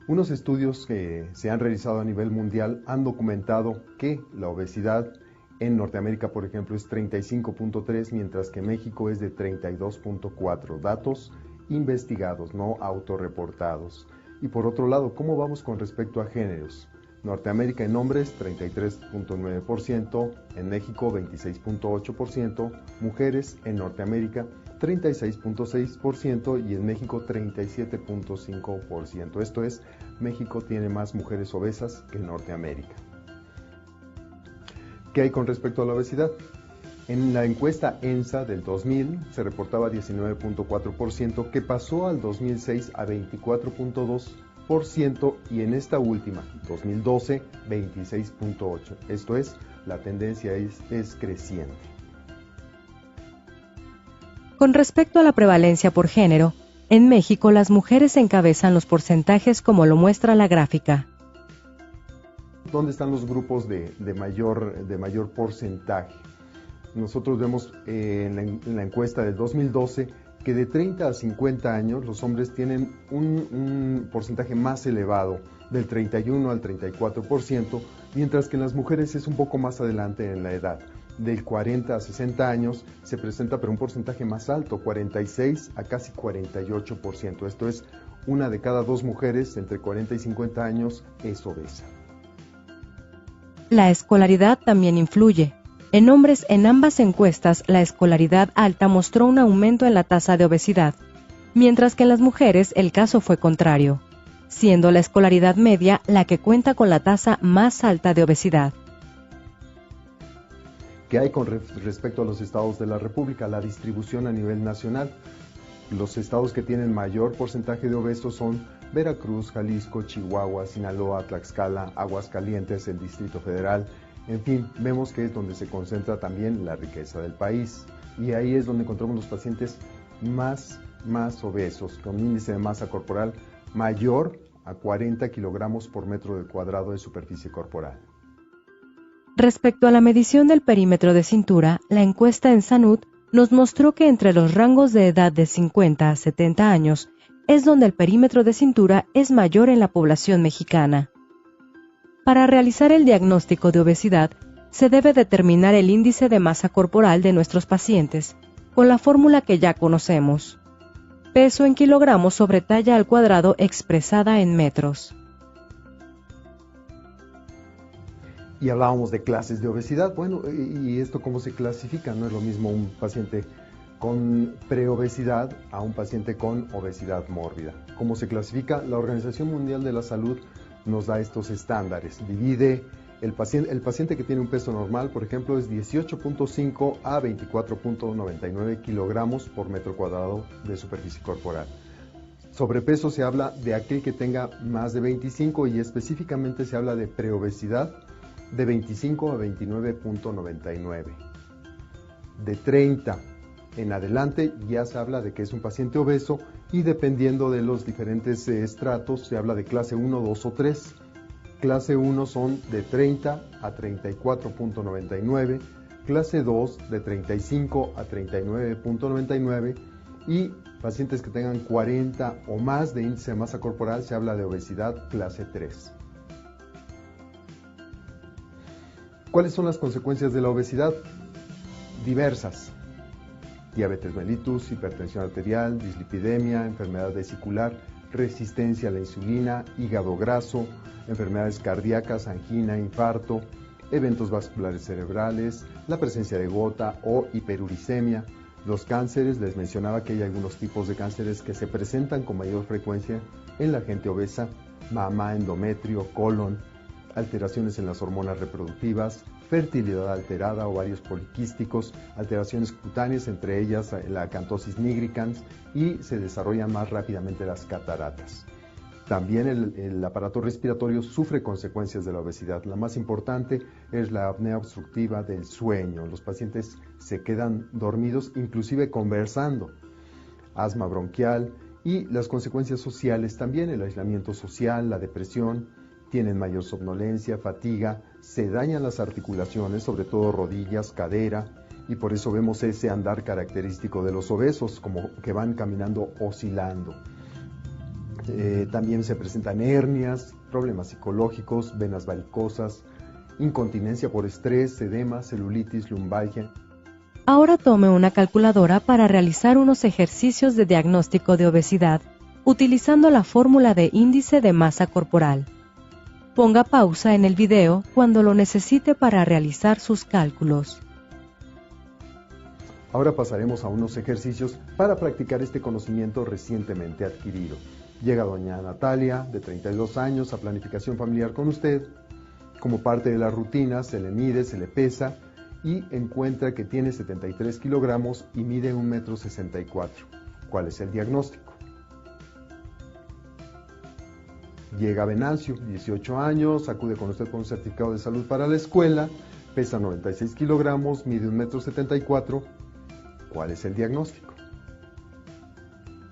Unos estudios que se han realizado a nivel mundial han documentado que la obesidad en Norteamérica, por ejemplo, es 35.3, mientras que México es de 32.4. Datos investigados, no autorreportados. Y por otro lado, ¿cómo vamos con respecto a géneros? Norteamérica en hombres 33.9%, en México 26.8%, mujeres en Norteamérica 36.6% y en México 37.5%. Esto es, México tiene más mujeres obesas que Norteamérica. ¿Qué hay con respecto a la obesidad? En la encuesta ENSA del 2000 se reportaba 19.4%, que pasó al 2006 a 24.2%, y en esta última, 2012, 26.8%. Esto es, la tendencia es creciente. Con respecto a la prevalencia por género, en México las mujeres encabezan los porcentajes como lo muestra la gráfica. ¿Dónde están los grupos de mayor porcentaje? Nosotros vemos en la encuesta del 2012 que de 30 a 50 años los hombres tienen un porcentaje más elevado, del 31 al 34%, mientras que en las mujeres es un poco más adelante en la edad. Del 40 a 60 años se presenta pero un porcentaje más alto, 46 a casi 48%. Esto es, una de cada dos mujeres entre 40 y 50 años es obesa. La escolaridad también influye. En hombres, en ambas encuestas, la escolaridad alta mostró un aumento en la tasa de obesidad, mientras que en las mujeres el caso fue contrario, siendo la escolaridad media la que cuenta con la tasa más alta de obesidad. ¿Qué hay con respecto a los estados de la República? La distribución a nivel nacional. Los estados que tienen mayor porcentaje de obesos son Veracruz, Jalisco, Chihuahua, Sinaloa, Tlaxcala, Aguascalientes, el Distrito Federal. En fin, vemos que es donde se concentra también la riqueza del país. Y ahí es donde encontramos los pacientes más obesos, con un índice de masa corporal mayor a 40 kilogramos por metro cuadrado de superficie corporal. Respecto a la medición del perímetro de cintura, la encuesta en Sanud nos mostró que entre los rangos de edad de 50 a 70 años es donde el perímetro de cintura es mayor en la población mexicana. Para realizar el diagnóstico de obesidad, se debe determinar el índice de masa corporal de nuestros pacientes, con la fórmula que ya conocemos. Peso en kilogramos sobre talla al cuadrado expresada en metros. Y hablábamos de clases de obesidad. Bueno, ¿y esto cómo se clasifica? No es lo mismo un paciente con preobesidad a un paciente con obesidad mórbida. ¿Cómo se clasifica? La Organización Mundial de la Salud nos da estos estándares. Divide el paciente que tiene un peso normal, por ejemplo, es 18.5 a 24.99 kilogramos por metro cuadrado de superficie corporal. Sobrepeso se habla de aquel que tenga más de 25 y específicamente se habla de preobesidad de 25 a 29.99. De 30 en adelante ya se habla de que es un paciente obeso y dependiendo de los diferentes estratos se habla de clase 1, 2 o 3. Clase 1 son de 30 a 34.99, clase 2 de 35 a 39.99 y pacientes que tengan 40 o más de índice de masa corporal se habla de obesidad clase 3. ¿Cuáles son las consecuencias de la obesidad? Diversas. Diabetes mellitus, hipertensión arterial, dislipidemia, enfermedad vesicular, resistencia a la insulina, hígado graso, enfermedades cardíacas, angina, infarto, eventos vasculares cerebrales, la presencia de gota o hiperuricemia. Los cánceres, les mencionaba que hay algunos tipos de cánceres que se presentan con mayor frecuencia en la gente obesa: mama, endometrio, colon, alteraciones en las hormonas reproductivas, fertilidad alterada, ovarios poliquísticos, alteraciones cutáneas, entre ellas la acantosis nigricans, y se desarrollan más rápidamente las cataratas. También el aparato respiratorio sufre consecuencias de la obesidad. La más importante es la apnea obstructiva del sueño. Los pacientes se quedan dormidos, inclusive conversando. Asma bronquial y las consecuencias sociales también: el aislamiento social, la depresión, tienen mayor somnolencia, fatiga, se dañan las articulaciones, sobre todo rodillas, cadera, y por eso vemos ese andar característico de los obesos, como que van caminando oscilando. También se presentan hernias, problemas psicológicos, venas varicosas, incontinencia por estrés, edema, celulitis, lumbalgia. Ahora tome una calculadora para realizar unos ejercicios de diagnóstico de obesidad utilizando la fórmula de índice de masa corporal. Ponga pausa en el video cuando lo necesite para realizar sus cálculos. Ahora pasaremos a unos ejercicios para practicar este conocimiento recientemente adquirido. Llega doña Natalia, de 32 años, a planificación familiar con usted. Como parte de la rutina, se le mide, se le pesa y encuentra que tiene 73 kilogramos y mide 1,64 m. ¿Cuál es el diagnóstico? Llega Venancio, 18 años, acude con usted con un certificado de salud para la escuela, pesa 96 kilogramos, mide 1,74 m. ¿Cuál es el diagnóstico?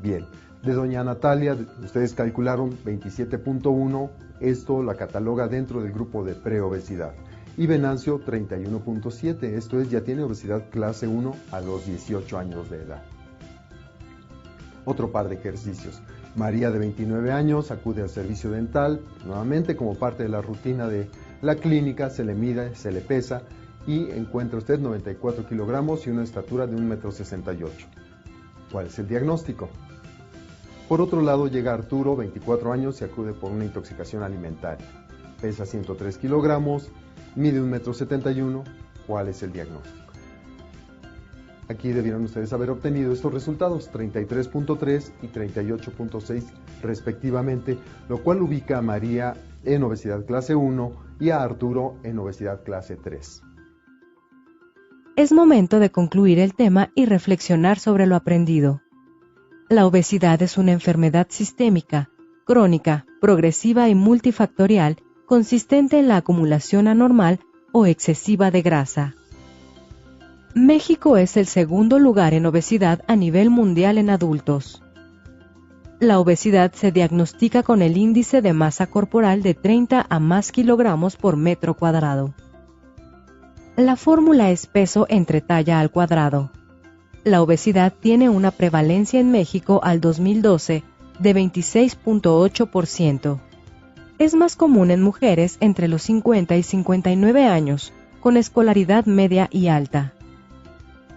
Bien, de doña Natalia, ustedes calcularon 27.1, esto la cataloga dentro del grupo de preobesidad. Y Venancio 31.7, esto es, ya tiene obesidad clase 1 a los 18 años de edad. Otro par de ejercicios. María, de 29 años, acude al servicio dental, nuevamente como parte de la rutina de la clínica, se le mide, se le pesa y encuentra usted 94 kilogramos y una estatura de 1,68 m. ¿Cuál es el diagnóstico? Por otro lado, llega Arturo, 24 años, y acude por una intoxicación alimentaria. Pesa 103 kilogramos, mide 1,71 m. ¿Cuál es el diagnóstico? Aquí debieron ustedes haber obtenido estos resultados, 33.3 y 38.6 respectivamente, lo cual ubica a María en obesidad clase 1 y a Arturo en obesidad clase 3. Es momento de concluir el tema y reflexionar sobre lo aprendido. La obesidad es una enfermedad sistémica, crónica, progresiva y multifactorial, consistente en la acumulación anormal o excesiva de grasa. México es el segundo lugar en obesidad a nivel mundial en adultos. La obesidad se diagnostica con el índice de masa corporal de 30 a más kilogramos por metro cuadrado. La fórmula es peso entre talla al cuadrado. La obesidad tiene una prevalencia en México al 2012 de 26.8%. Es más común en mujeres entre los 50 y 59 años, con escolaridad media y alta.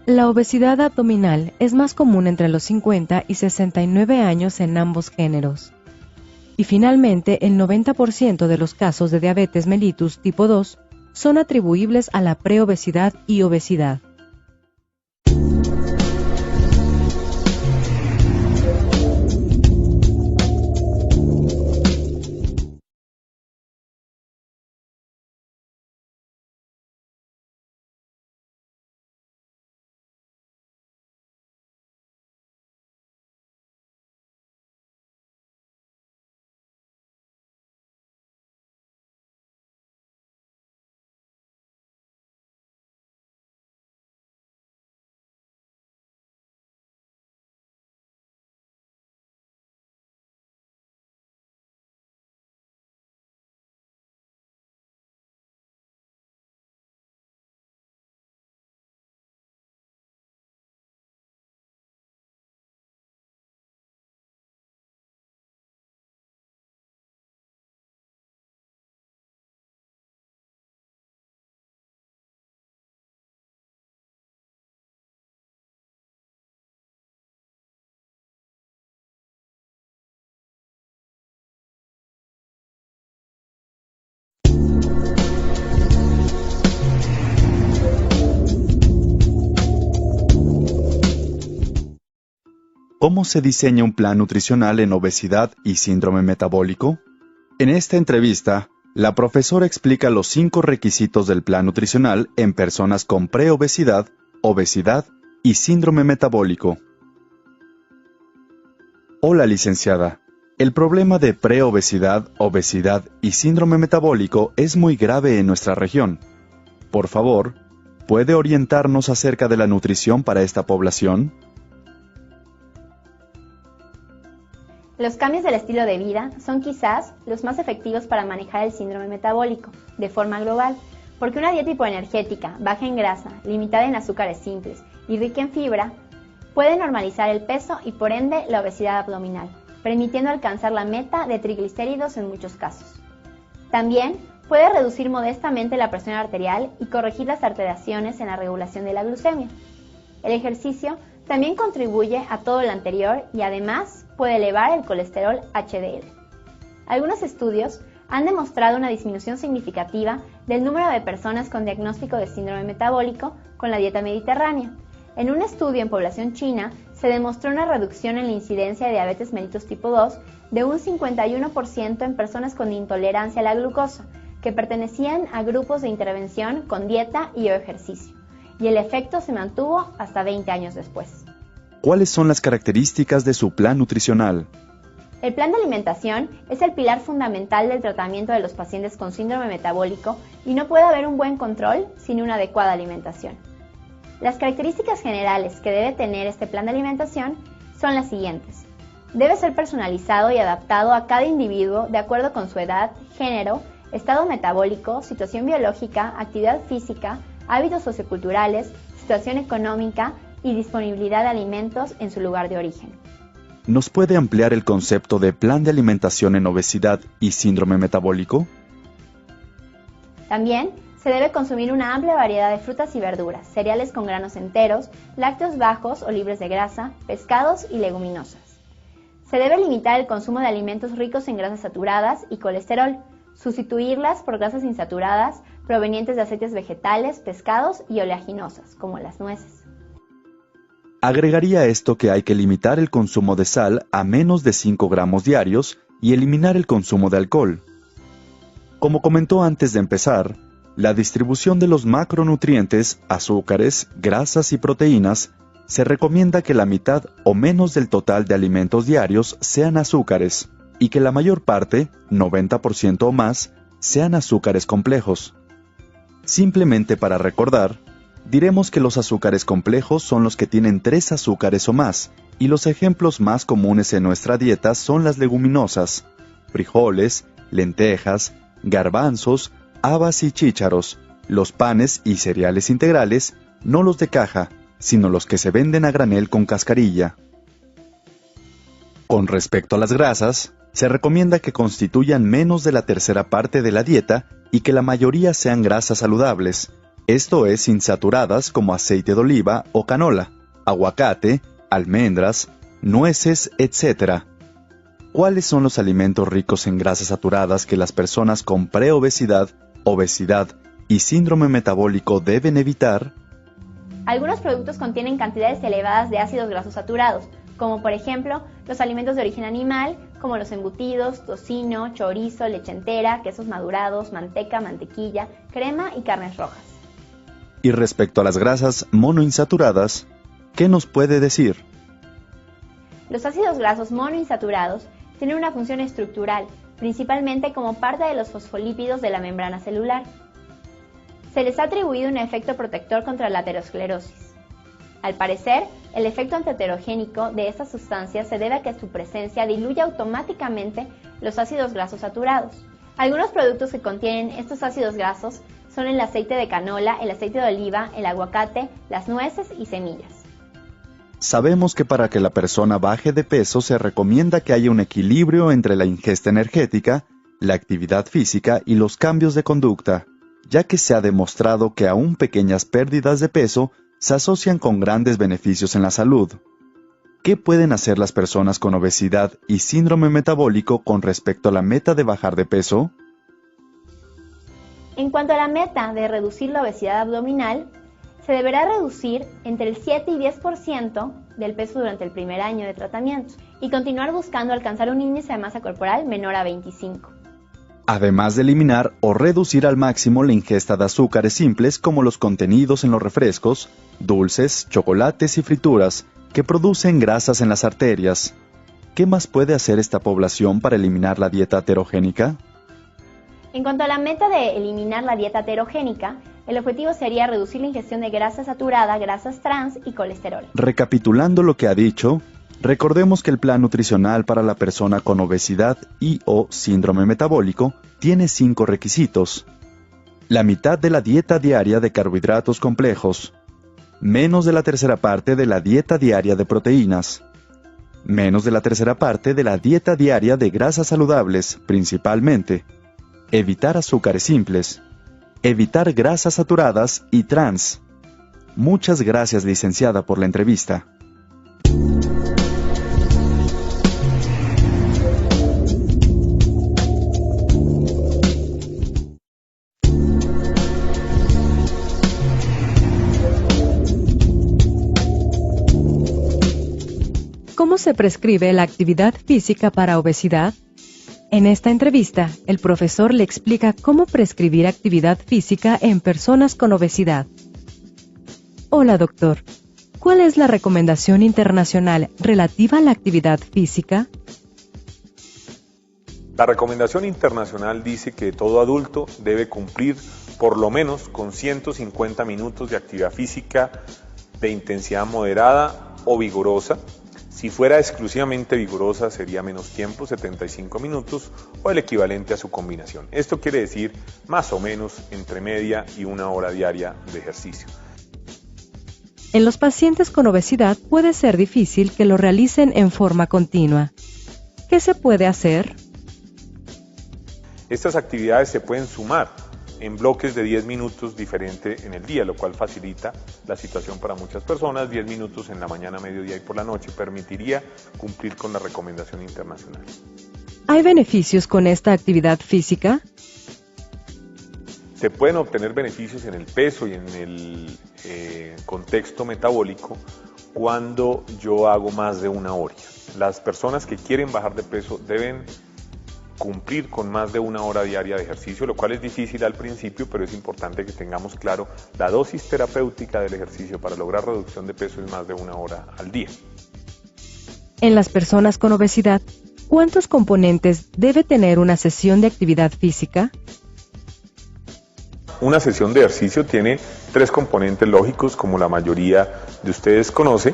La obesidad abdominal es más común entre los 50 y 69 años en ambos géneros. Y finalmente, el 90% de los casos de diabetes mellitus tipo 2 son atribuibles a la preobesidad y obesidad. ¿Cómo se diseña un plan nutricional en obesidad y síndrome metabólico? En esta entrevista, la profesora explica los 5 requisitos del plan nutricional en personas con preobesidad, obesidad y síndrome metabólico. Hola, licenciada. El problema de preobesidad, obesidad y síndrome metabólico es muy grave en nuestra región. Por favor, ¿puede orientarnos acerca de la nutrición para esta población? Los cambios del estilo de vida son quizás los más efectivos para manejar el síndrome metabólico de forma global, porque una dieta hipoenergética, baja en grasa, limitada en azúcares simples y rica en fibra, puede normalizar el peso y por ende la obesidad abdominal, permitiendo alcanzar la meta de triglicéridos en muchos casos. También puede reducir modestamente la presión arterial y corregir las alteraciones en la regulación de la glucemia. El ejercicio también contribuye a todo lo anterior y además puede elevar el colesterol HDL. Algunos estudios han demostrado una disminución significativa del número de personas con diagnóstico de síndrome metabólico con la dieta mediterránea. En un estudio en población china se demostró una reducción en la incidencia de diabetes mellitus tipo 2 de un 51% en personas con intolerancia a la glucosa, que pertenecían a grupos de intervención con dieta y o ejercicio, y el efecto se mantuvo hasta 20 años después. ¿Cuáles son las características de su plan nutricional? El plan de alimentación es el pilar fundamental del tratamiento de los pacientes con síndrome metabólico y no puede haber un buen control sin una adecuada alimentación. Las características generales que debe tener este plan de alimentación son las siguientes. Debe ser personalizado y adaptado a cada individuo de acuerdo con su edad, género, estado metabólico, situación biológica, actividad física, hábitos socioculturales, situación económica y disponibilidad de alimentos en su lugar de origen. ¿Nos puede ampliar el concepto de plan de alimentación en obesidad y síndrome metabólico? También se debe consumir una amplia variedad de frutas y verduras, cereales con granos enteros, lácteos bajos o libres de grasa, pescados y leguminosas. Se debe limitar el consumo de alimentos ricos en grasas saturadas y colesterol, sustituirlas por grasas insaturadas provenientes de aceites vegetales, pescados y oleaginosas, como las nueces. Agregaría a esto que hay que limitar el consumo de sal a menos de 5 gramos diarios y eliminar el consumo de alcohol. Como comentó antes de empezar, la distribución de los macronutrientes, azúcares, grasas y proteínas, se recomienda que la mitad o menos del total de alimentos diarios sean azúcares y que la mayor parte, 90% o más, sean azúcares complejos. Simplemente para recordar, diremos que los azúcares complejos son los que tienen 3 azúcares o más, y los ejemplos más comunes en nuestra dieta son las leguminosas, frijoles, lentejas, garbanzos, habas y chícharos, los panes y cereales integrales, no los de caja, sino los que se venden a granel con cascarilla. Con respecto a las grasas, se recomienda que constituyan menos de la tercera parte de la dieta y que la mayoría sean grasas saludables, esto es insaturadas como aceite de oliva o canola, aguacate, almendras, nueces, etc. ¿Cuáles son los alimentos ricos en grasas saturadas que las personas con preobesidad, obesidad y síndrome metabólico deben evitar? Algunos productos contienen cantidades elevadas de ácidos grasos saturados, como por ejemplo los alimentos de origen animal, como los embutidos, tocino, chorizo, leche entera, quesos madurados, manteca, mantequilla, crema y carnes rojas. Y respecto a las grasas monoinsaturadas, ¿qué nos puede decir? Los ácidos grasos monoinsaturados tienen una función estructural, principalmente como parte de los fosfolípidos de la membrana celular. Se les ha atribuido un efecto protector contra la aterosclerosis. Al parecer, el efecto antiaterogénico de estas sustancias se debe a que su presencia diluye automáticamente los ácidos grasos saturados. Algunos productos que contienen estos ácidos grasos son el aceite de canola, el aceite de oliva, el aguacate, las nueces y semillas. Sabemos que para que la persona baje de peso se recomienda que haya un equilibrio entre la ingesta energética, la actividad física y los cambios de conducta, ya que se ha demostrado que aún pequeñas pérdidas de peso se asocian con grandes beneficios en la salud. ¿Qué pueden hacer las personas con obesidad y síndrome metabólico con respecto a la meta de bajar de peso? En cuanto a la meta de reducir la obesidad abdominal, se deberá reducir entre el 7 y 10% del peso durante el primer año de tratamiento y continuar buscando alcanzar un índice de masa corporal menor a 25. Además de eliminar o reducir al máximo la ingesta de azúcares simples como los contenidos en los refrescos, dulces, chocolates y frituras, que producen grasas en las arterias. ¿Qué más puede hacer esta población para eliminar la dieta aterogénica? En cuanto a la meta de eliminar la dieta aterogénica, el objetivo sería reducir la ingestión de grasa saturada, grasas trans y colesterol. Recapitulando lo que ha dicho, recordemos que el plan nutricional para la persona con obesidad y/o síndrome metabólico tiene 5 requisitos. La mitad de la dieta diaria de carbohidratos complejos, menos de la tercera parte de la dieta diaria de proteínas, menos de la tercera parte de la dieta diaria de grasas saludables, principalmente, evitar azúcares simples, evitar grasas saturadas y trans. Muchas gracias, licenciada, por la entrevista. ¿Cómo se prescribe la actividad física para obesidad? En esta entrevista, el profesor le explica cómo prescribir actividad física en personas con obesidad. Hola, doctor. ¿Cuál es la recomendación internacional relativa a la actividad física? La recomendación internacional dice que todo adulto debe cumplir por lo menos con 150 minutos de actividad física de intensidad moderada o vigorosa. Si fuera exclusivamente vigorosa sería menos tiempo, 75 minutos, o el equivalente a su combinación. Esto quiere decir más o menos entre media y 1 hora diaria de ejercicio. En los pacientes con obesidad puede ser difícil que lo realicen en forma continua. ¿Qué se puede hacer? Estas actividades se pueden sumar en bloques de 10 minutos diferente en el día, lo cual facilita la situación para muchas personas. 10 minutos en la mañana, mediodía y por la noche permitiría cumplir con la recomendación internacional. ¿Hay beneficios con esta actividad física? Se pueden obtener beneficios en el peso y en el contexto metabólico cuando yo hago más de 1 hora. Las personas que quieren bajar de peso deben cumplir con más de 1 hora diaria de ejercicio, lo cual es difícil al principio, pero es importante que tengamos claro la dosis terapéutica del ejercicio para lograr reducción de peso es más de 1 hora al día. En las personas con obesidad, ¿cuántos componentes debe tener una sesión de actividad física? Una sesión de ejercicio tiene 3 componentes lógicos, como la mayoría de ustedes conoce: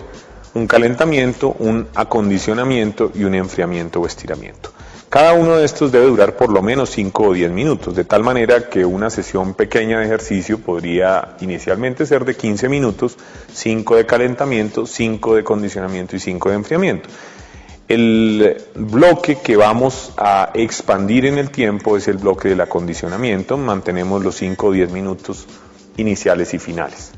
un calentamiento, un acondicionamiento y un enfriamiento o estiramiento. Cada uno de estos debe durar por lo menos 5 o 10 minutos, de tal manera que una sesión pequeña de ejercicio podría inicialmente ser de 15 minutos, 5 de calentamiento, 5 de acondicionamiento y 5 de enfriamiento. El bloque que vamos a expandir en el tiempo es el bloque del acondicionamiento. Mantenemos los 5 o 10 minutos iniciales y finales.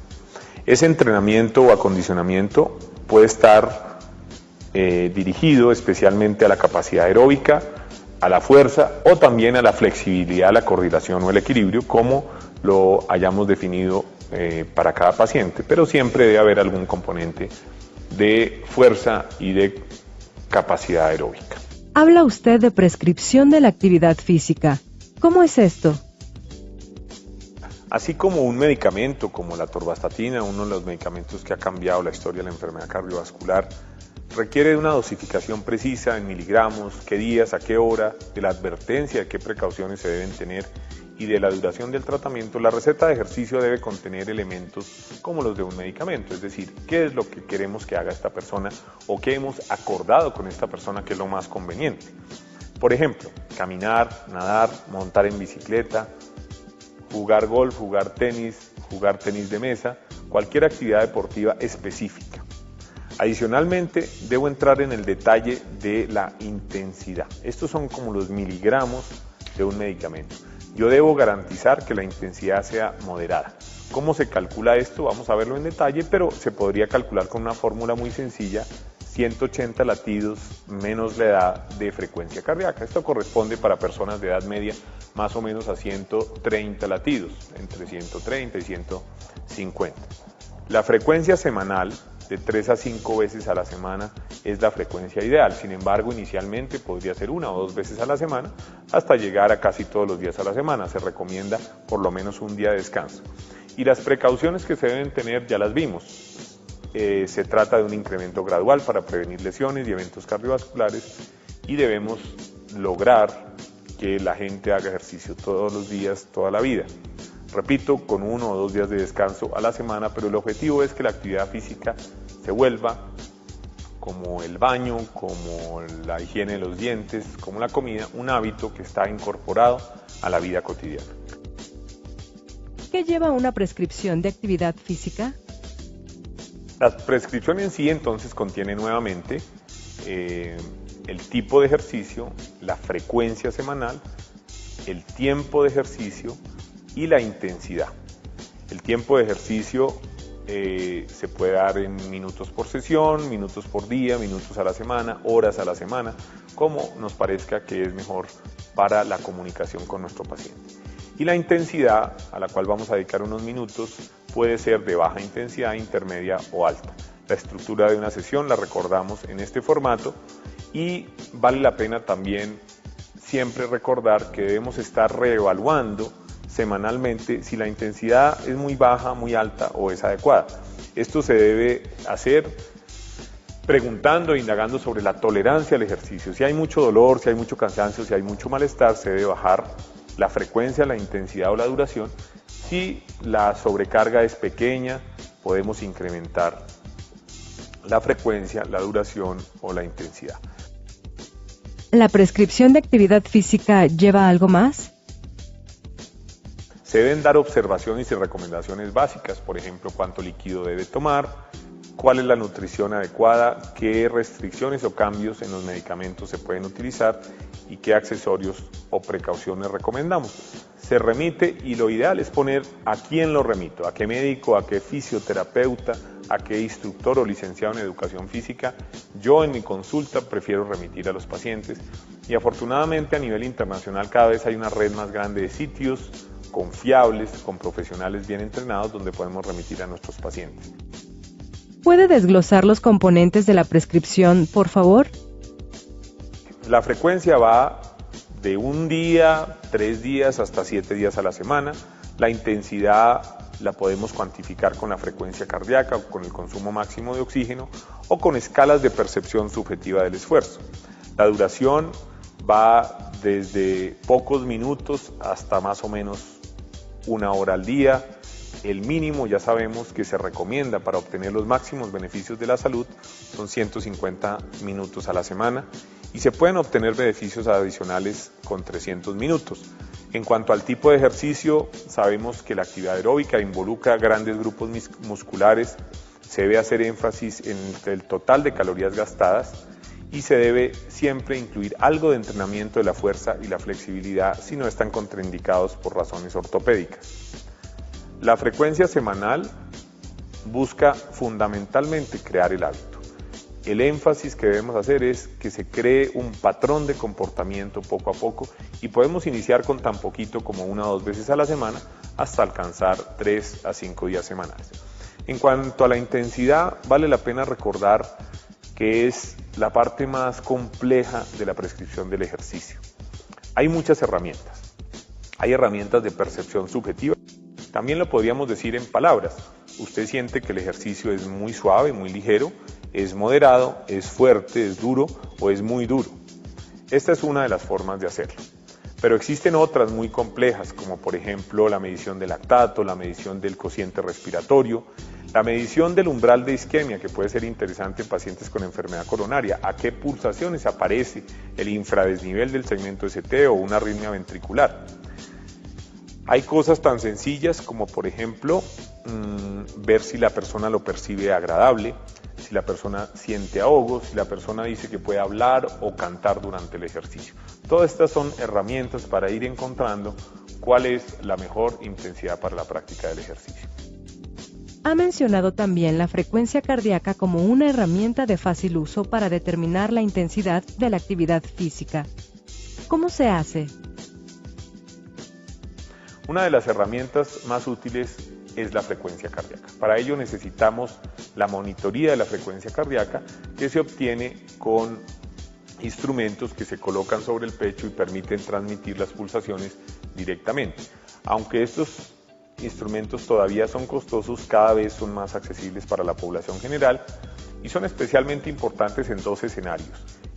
Ese entrenamiento o acondicionamiento puede estar dirigido especialmente a la capacidad aeróbica, a la fuerza o también a la flexibilidad, la coordinación o el equilibrio, como lo hayamos definido para cada paciente, pero siempre debe haber algún componente de fuerza y de capacidad aeróbica. Habla usted de prescripción de la actividad física. ¿Cómo es esto? Así como un medicamento como la atorvastatina, uno de los medicamentos que ha cambiado la historia de la enfermedad cardiovascular, requiere de una dosificación precisa en miligramos, qué días, a qué hora, de la advertencia de qué precauciones se deben tener y de la duración del tratamiento. La receta de ejercicio debe contener elementos como los de un medicamento, es decir, qué es lo que queremos que haga esta persona o qué hemos acordado con esta persona que es lo más conveniente. Por ejemplo, caminar, nadar, montar en bicicleta, jugar golf, jugar tenis de mesa, cualquier actividad deportiva específica. Adicionalmente, debo entrar en el detalle de la intensidad. Estos son como los miligramos de un medicamento. Yo debo garantizar que la intensidad sea moderada. ¿Cómo se calcula esto? Vamos a verlo en detalle, pero se podría calcular con una fórmula muy sencilla: 180 latidos menos la edad de frecuencia cardíaca. Esto corresponde para personas de edad media más o menos a 130 latidos, entre 130 y 150. La frecuencia semanal de 3 a 5 veces a la semana es la frecuencia ideal. Sin embargo, inicialmente podría ser 1 o 2 veces a la semana hasta llegar a casi todos los días a la semana. Se recomienda por lo menos un día de descanso. Y las precauciones que se deben tener ya las vimos. Se trata de un incremento gradual para prevenir lesiones y eventos cardiovasculares y debemos lograr que la gente haga ejercicio todos los días, toda la vida. Repito, con 1 o 2 días de descanso a la semana, pero el objetivo es que la actividad física se vuelva, como el baño, como la higiene de los dientes, como la comida, un hábito que está incorporado a la vida cotidiana. ¿Qué lleva una prescripción de actividad física? La prescripción en sí entonces contiene nuevamente el tipo de ejercicio, la frecuencia semanal, el tiempo de ejercicio y la intensidad. El tiempo de ejercicio se puede dar en minutos por sesión, minutos por día, minutos a la semana, horas a la semana, como nos parezca que es mejor para la comunicación con nuestro paciente. Y la intensidad, a la cual vamos a dedicar unos minutos, puede ser de baja intensidad, intermedia o alta. La estructura de una sesión la recordamos en este formato y vale la pena también siempre recordar que debemos estar reevaluando semanalmente si la intensidad es muy baja, muy alta o es adecuada. Esto se debe hacer preguntando e indagando sobre la tolerancia al ejercicio. Si hay mucho dolor, si hay mucho cansancio, si hay mucho malestar, se debe bajar la frecuencia, la intensidad o la duración. Si la sobrecarga es pequeña, podemos incrementar la frecuencia, la duración o la intensidad. ¿La prescripción de actividad física lleva algo más? Se deben dar observaciones y recomendaciones básicas, por ejemplo, cuánto líquido debe tomar, cuál es la nutrición adecuada, qué restricciones o cambios en los medicamentos se pueden utilizar y qué accesorios o precauciones recomendamos. Se remite y lo ideal es poner a quién lo remito, a qué médico, a qué fisioterapeuta, a qué instructor o licenciado en educación física. Yo en mi consulta prefiero remitir a los pacientes y afortunadamente a nivel internacional cada vez hay una red más grande de sitios confiables, con profesionales bien entrenados donde podemos remitir a nuestros pacientes. ¿Puede desglosar los componentes de la prescripción, por favor? La frecuencia va de 1 día, 3 días, hasta 7 días a la semana. La intensidad la podemos cuantificar con la frecuencia cardíaca o con el consumo máximo de oxígeno o con escalas de percepción subjetiva del esfuerzo. La duración va desde pocos minutos hasta más o menos 1 hora al día. El mínimo ya sabemos que se recomienda para obtener los máximos beneficios de la salud son 150 minutos a la semana y se pueden obtener beneficios adicionales con 300 minutos. En cuanto al tipo de ejercicio, sabemos que la actividad aeróbica involucra grandes grupos musculares, se debe hacer énfasis en el total de calorías gastadas y se debe siempre incluir algo de entrenamiento de la fuerza y la flexibilidad si no están contraindicados por razones ortopédicas. La frecuencia semanal busca fundamentalmente crear el hábito. El énfasis que debemos hacer es que se cree un patrón de comportamiento poco a poco y podemos iniciar con tan poquito como 1 o 2 veces a la semana hasta alcanzar 3 a 5 días semanales. En cuanto a la intensidad, vale la pena recordar que es la parte más compleja de la prescripción del ejercicio. Hay muchas herramientas. Hay herramientas de percepción subjetiva. También lo podríamos decir en palabras. Usted siente que el ejercicio es muy suave, muy ligero, es moderado, es fuerte, es duro o es muy duro. Esta es una de las formas de hacerlo. Pero existen otras muy complejas, como por ejemplo la medición del lactato, la medición del cociente respiratorio, la medición del umbral de isquemia, que puede ser interesante en pacientes con enfermedad coronaria, a qué pulsaciones aparece el infradesnivel del segmento ST o una arritmia ventricular. Hay cosas tan sencillas como por ejemplo ver si la persona lo percibe agradable, si la persona siente ahogo, si la persona dice que puede hablar o cantar durante el ejercicio. Todas estas son herramientas para ir encontrando cuál es la mejor intensidad para la práctica del ejercicio. Ha mencionado también la frecuencia cardíaca como una herramienta de fácil uso para determinar la intensidad de la actividad física. ¿Cómo se hace? Una de las herramientas más útiles es la frecuencia cardíaca. Para ello necesitamos la monitoría de la frecuencia cardíaca, que se obtiene con instrumentos que se colocan sobre el pecho y permiten transmitir las pulsaciones directamente. Aunque estos instrumentos todavía son costosos, cada vez son más accesibles para la población general y son especialmente importantes en dos escenarios: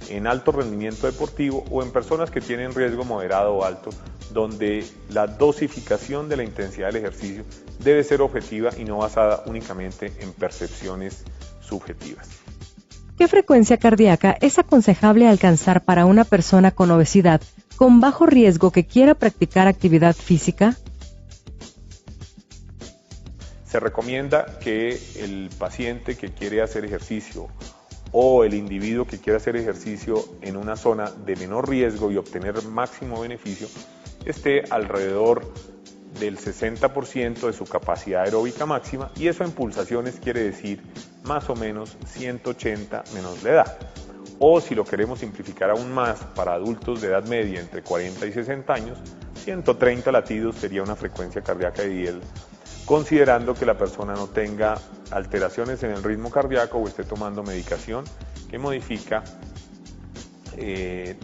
en alto rendimiento deportivo o en personas que tienen riesgo moderado o alto, donde la dosificación de la intensidad del ejercicio debe ser objetiva y no basada únicamente en percepciones subjetivas. ¿Qué frecuencia cardíaca es aconsejable alcanzar para una persona con obesidad con bajo riesgo que quiera practicar actividad física? Se recomienda que el paciente que quiere hacer ejercicio o el individuo que quiere hacer ejercicio en una zona de menor riesgo y obtener máximo beneficio esté alrededor del 60% de su capacidad aeróbica máxima, y eso en pulsaciones quiere decir más o menos 180 menos la edad. O si lo queremos simplificar aún más, para adultos de edad media entre 40 y 60 años, 130 latidos sería una frecuencia cardíaca ideal, considerando que la persona no tenga alteraciones en el ritmo cardíaco o esté tomando medicación que modifica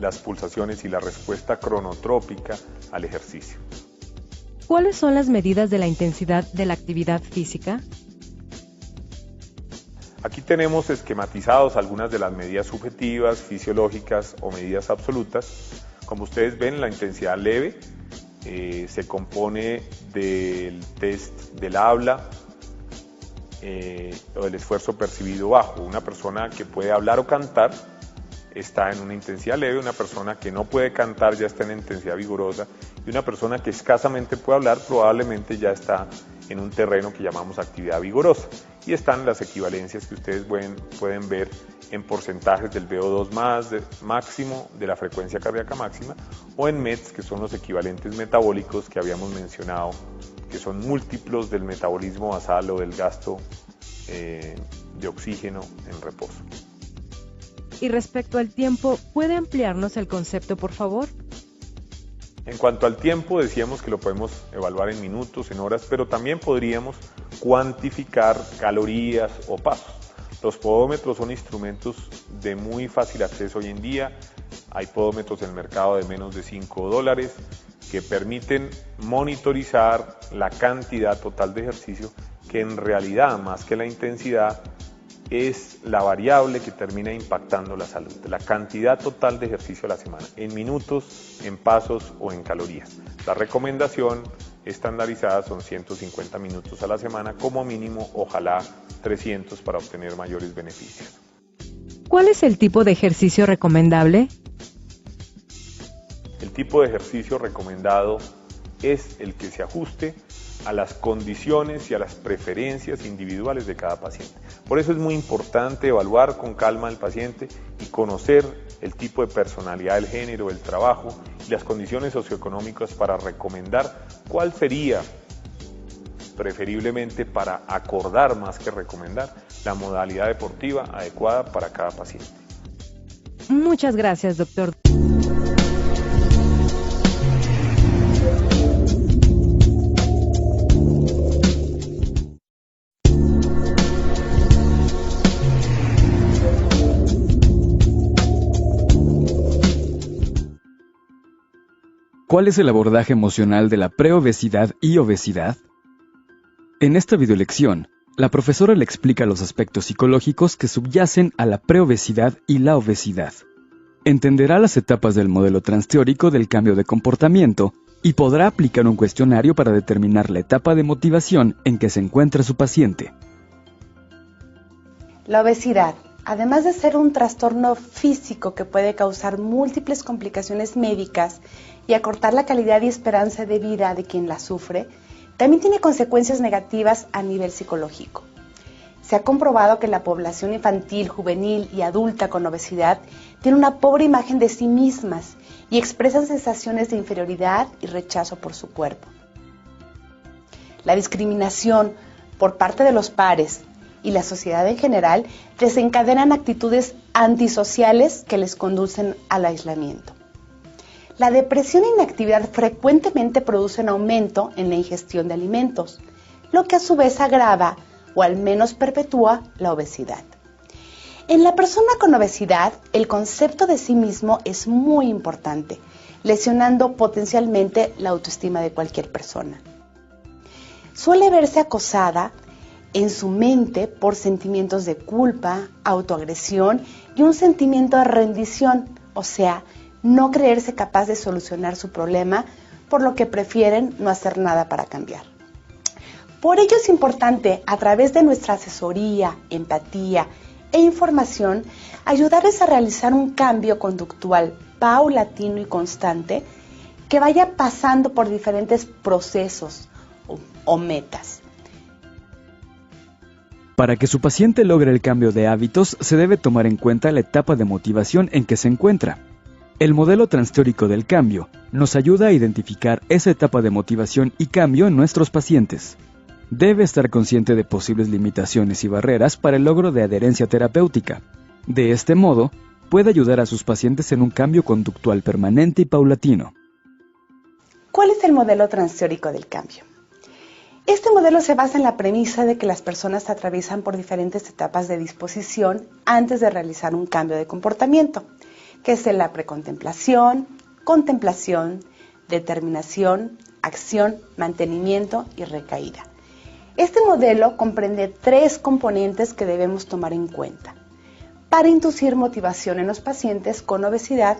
las pulsaciones y la respuesta cronotrópica al ejercicio. ¿Cuáles son las medidas de la intensidad de la actividad física? Aquí tenemos esquematizados algunas de las medidas subjetivas, fisiológicas o medidas absolutas. Como ustedes ven, la intensidad leve se compone del test del habla o del esfuerzo percibido bajo. Una persona que puede hablar o cantar está en una intensidad leve, una persona que no puede cantar ya está en intensidad vigorosa, y una persona que escasamente puede hablar probablemente ya está en un terreno que llamamos actividad vigorosa. Y están las equivalencias que ustedes pueden ver en porcentajes del VO2 máximo, de la frecuencia cardíaca máxima, o en METs, que son los equivalentes metabólicos que habíamos mencionado, que son múltiplos del metabolismo basal o del gasto de oxígeno en reposo. Y respecto al tiempo, ¿puede ampliarnos el concepto, por favor? En cuanto al tiempo, decíamos que lo podemos evaluar en minutos, en horas, pero también podríamos cuantificar calorías o pasos. Los podómetros son instrumentos de muy fácil acceso hoy en día. Hay podómetros en el mercado de menos de $5 que permiten monitorizar la cantidad total de ejercicio, que en realidad, más que la intensidad, es la variable que termina impactando la salud, la cantidad total de ejercicio a la semana, en minutos, en pasos o en calorías. La recomendación estandarizada son 150 minutos a la semana, como mínimo, ojalá 300 para obtener mayores beneficios. ¿Cuál es el tipo de ejercicio recomendable? El tipo de ejercicio recomendado es el que se ajuste a las condiciones y a las preferencias individuales de cada paciente. Por eso es muy importante evaluar con calma al paciente y conocer el tipo de personalidad, el género, el trabajo y las condiciones socioeconómicas para recomendar cuál sería, preferiblemente para acordar más que recomendar, la modalidad deportiva adecuada para cada paciente. Muchas gracias, doctor. ¿Cuál es el abordaje emocional de la preobesidad y obesidad? En esta videolección, la profesora le explica los aspectos psicológicos que subyacen a la preobesidad y la obesidad. Entenderá las etapas del modelo transteórico del cambio de comportamiento y podrá aplicar un cuestionario para determinar la etapa de motivación en que se encuentra su paciente. La obesidad, además de ser un trastorno físico que puede causar múltiples complicaciones médicas y acortar la calidad y esperanza de vida de quien la sufre, también tiene consecuencias negativas a nivel psicológico. Se ha comprobado que la población infantil, juvenil y adulta con obesidad tiene una pobre imagen de sí mismas y expresan sensaciones de inferioridad y rechazo por su cuerpo. La discriminación por parte de los pares y la sociedad en general desencadenan actitudes antisociales que les conducen al aislamiento. La depresión e inactividad frecuentemente producen aumento en la ingestión de alimentos. lo que a su vez agrava o al menos perpetúa la obesidad. En la persona con obesidad, el concepto de sí mismo es muy importante, lesionando potencialmente la autoestima de cualquier persona. Suele verse acosada en su mente por sentimientos de culpa, autoagresión y un sentimiento de rendición, o sea, no creerse capaz de solucionar su problema, por lo que prefieren no hacer nada para cambiar. Por ello es importante, a través de nuestra asesoría, empatía e información, ayudarles a realizar un cambio conductual paulatino y constante que vaya pasando por diferentes procesos o metas. Para que su paciente logre el cambio de hábitos, se debe tomar en cuenta la etapa de motivación en que se encuentra. El modelo transteórico del cambio nos ayuda a identificar esa etapa de motivación y cambio en nuestros pacientes. Debe estar consciente de posibles limitaciones y barreras para el logro de adherencia terapéutica. De este modo, puede ayudar a sus pacientes en un cambio conductual permanente y paulatino. ¿Cuál es el modelo transteórico del cambio? Este modelo se basa en la premisa de que las personas atraviesan por diferentes etapas de disposición antes de realizar un cambio de comportamiento, que es la precontemplación, contemplación, determinación, acción, mantenimiento y recaída. Este modelo comprende 3 componentes que debemos tomar en cuenta para inducir motivación en los pacientes con obesidad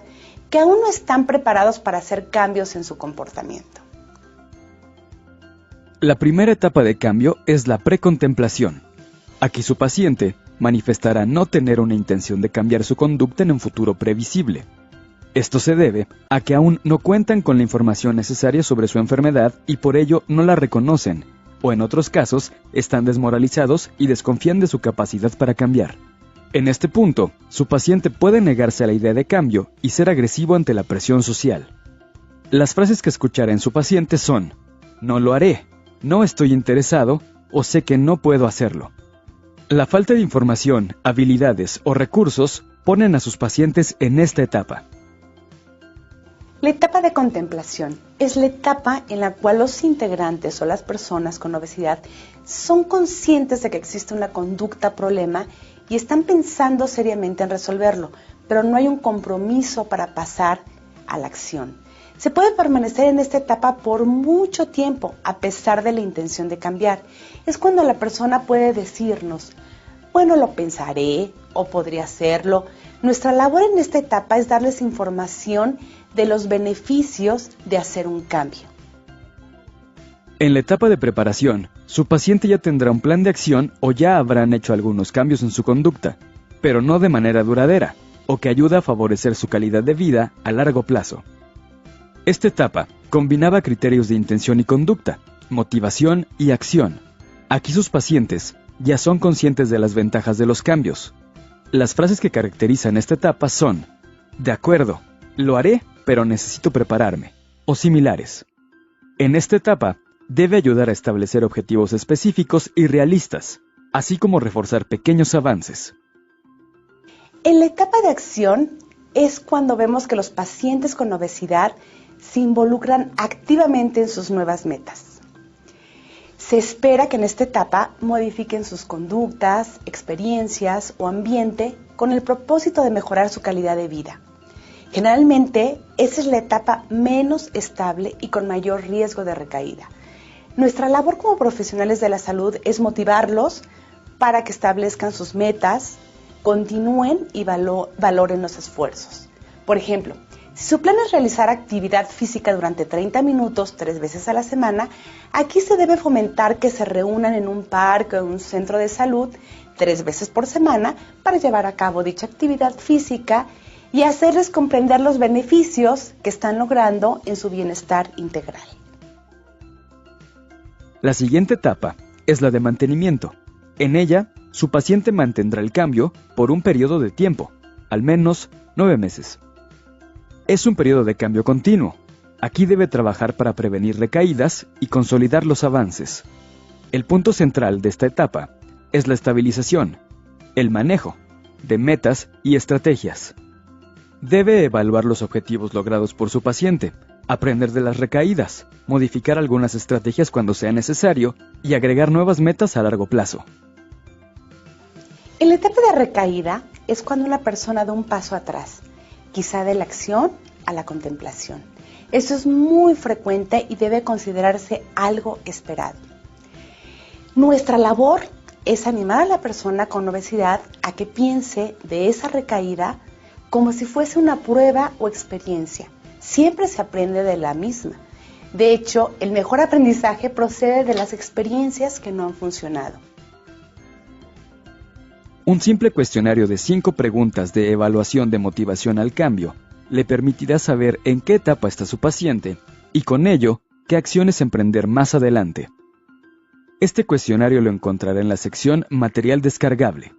que aún no están preparados para hacer cambios en su comportamiento. La primera etapa de cambio es la precontemplación. Aquí su paciente manifestará no tener una intención de cambiar su conducta en un futuro previsible. Esto se debe a que aún no cuentan con la información necesaria sobre su enfermedad y por ello no la reconocen, o en otros casos están desmoralizados y desconfían de su capacidad para cambiar. En este punto, su paciente puede negarse a la idea de cambio y ser agresivo ante la presión social. Las frases que escuchará en su paciente son: "No lo haré", "no estoy interesado" o "sé que no puedo hacerlo". La falta de información, habilidades o recursos ponen a sus pacientes en esta etapa. La etapa de contemplación es la etapa en la cual los integrantes o las personas con obesidad son conscientes de que existe una conducta problema y están pensando seriamente en resolverlo, pero no hay un compromiso para pasar a la acción. Se puede permanecer en esta etapa por mucho tiempo, a pesar de la intención de cambiar. Es cuando la persona puede decirnos: bueno, lo pensaré o podría hacerlo. Nuestra labor en esta etapa es darles información de los beneficios de hacer un cambio. En la etapa de preparación, su paciente ya tendrá un plan de acción o ya habrán hecho algunos cambios en su conducta, pero no de manera duradera, o que ayuda a favorecer su calidad de vida a largo plazo. Esta etapa combinaba criterios de intención y conducta, motivación y acción. Aquí sus pacientes ya son conscientes de las ventajas de los cambios. Las frases que caracterizan esta etapa son: "de acuerdo, lo haré, pero necesito prepararme", o similares. En esta etapa, debe ayudar a establecer objetivos específicos y realistas, así como reforzar pequeños avances. En la etapa de acción es cuando vemos que los pacientes con obesidad se involucran activamente en sus nuevas metas. Se espera que en esta etapa modifiquen sus conductas, experiencias o ambiente con el propósito de mejorar su calidad de vida. Generalmente, esa es la etapa menos estable y con mayor riesgo de recaída. Nuestra labor como profesionales de la salud es motivarlos para que establezcan sus metas, continúen y valoren los esfuerzos. Por ejemplo, si su plan es realizar actividad física durante 30 minutos 3 veces a la semana, aquí se debe fomentar que se reúnan en un parque o en un centro de salud 3 veces por semana para llevar a cabo dicha actividad física y hacerles comprender los beneficios que están logrando en su bienestar integral. La siguiente etapa es la de mantenimiento. En ella, su paciente mantendrá el cambio por un periodo de tiempo, al menos 9 meses. Es un periodo de cambio continuo. Aquí debe trabajar para prevenir recaídas y consolidar los avances. El punto central de esta etapa es la estabilización, el manejo de metas y estrategias. Debe evaluar los objetivos logrados por su paciente, aprender de las recaídas, modificar algunas estrategias cuando sea necesario y agregar nuevas metas a largo plazo. En la etapa de recaída es cuando una persona da un paso atrás, quizá de la acción a la contemplación. Esto es muy frecuente y debe considerarse algo esperado. Nuestra labor es animar a la persona con obesidad a que piense de esa recaída como si fuese una prueba o experiencia. Siempre se aprende de la misma. De hecho, el mejor aprendizaje procede de las experiencias que no han funcionado. Un simple cuestionario de 5 preguntas de evaluación de motivación al cambio le permitirá saber en qué etapa está su paciente y con ello, qué acciones emprender más adelante. Este cuestionario lo encontrará en la sección Material descargable.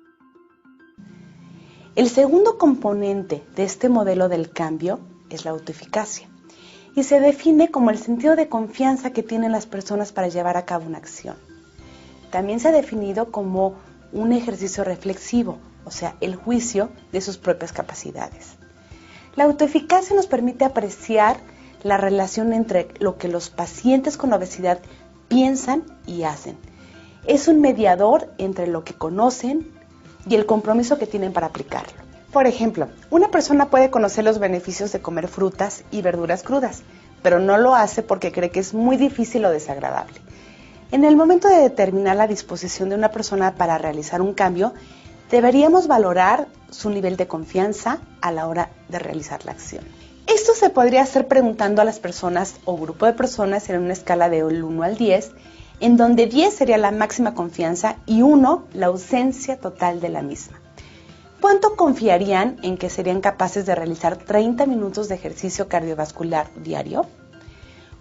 El segundo componente de este modelo del cambio es la autoeficacia y se define como el sentido de confianza que tienen las personas para llevar a cabo una acción. También se ha definido como un ejercicio reflexivo, o sea, el juicio de sus propias capacidades. La autoeficacia nos permite apreciar la relación entre lo que los pacientes con obesidad piensan y hacen. Es un mediador entre lo que conocen y el compromiso que tienen para aplicarlo. Por ejemplo, una persona puede conocer los beneficios de comer frutas y verduras crudas, pero no lo hace porque cree que es muy difícil o desagradable. En el momento de determinar la disposición de una persona para realizar un cambio, deberíamos valorar su nivel de confianza a la hora de realizar la acción. Esto se podría hacer preguntando a las personas o grupo de personas en una escala del 1 al 10, en donde 10 sería la máxima confianza y 1 la ausencia total de la misma. ¿Cuánto confiarían en que serían capaces de realizar 30 minutos de ejercicio cardiovascular diario?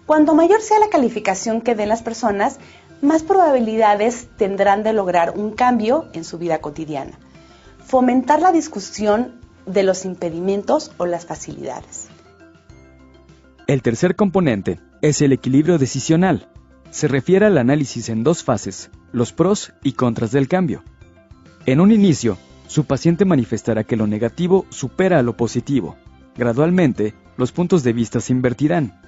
Cuanto mayor sea la calificación que den las personas, más probabilidades tendrán de lograr un cambio en su vida cotidiana. Fomentar la discusión de los impedimentos o las facilidades. El tercer componente es el equilibrio decisional. Se refiere al análisis en 2 fases, los pros y contras del cambio. En un inicio, su paciente manifestará que lo negativo supera a lo positivo. Gradualmente, los puntos de vista se invertirán.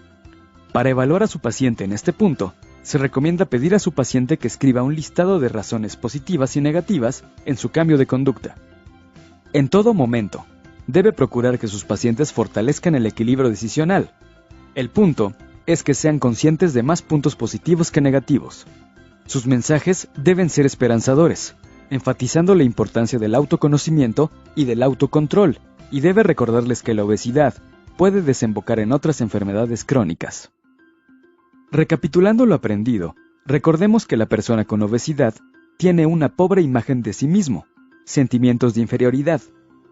Para evaluar a su paciente en este punto, se recomienda pedir a su paciente que escriba un listado de razones positivas y negativas en su cambio de conducta. En todo momento, debe procurar que sus pacientes fortalezcan el equilibrio decisional. El punto es que sean conscientes de más puntos positivos que negativos. Sus mensajes deben ser esperanzadores, enfatizando la importancia del autoconocimiento y del autocontrol, y debe recordarles que la obesidad puede desembocar en otras enfermedades crónicas. Recapitulando lo aprendido, recordemos que la persona con obesidad tiene una pobre imagen de sí mismo, sentimientos de inferioridad,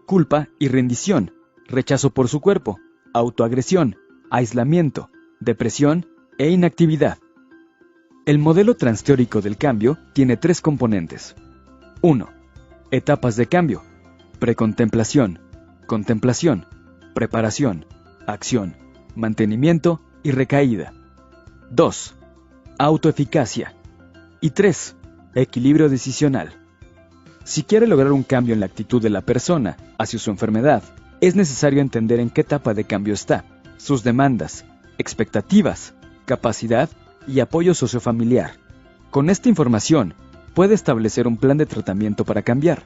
culpa y rendición, rechazo por su cuerpo, autoagresión, aislamiento, depresión e inactividad. El modelo transteórico del cambio tiene 3 componentes. 1. Etapas de cambio: precontemplación, contemplación, preparación, acción, mantenimiento y recaída. 2. Autoeficacia. Y 3. Equilibrio decisional. Si quiere lograr un cambio en la actitud de la persona hacia su enfermedad, es necesario entender en qué etapa de cambio está, sus demandas, expectativas, capacidad y apoyo sociofamiliar. Con esta información, puede establecer un plan de tratamiento para cambiar.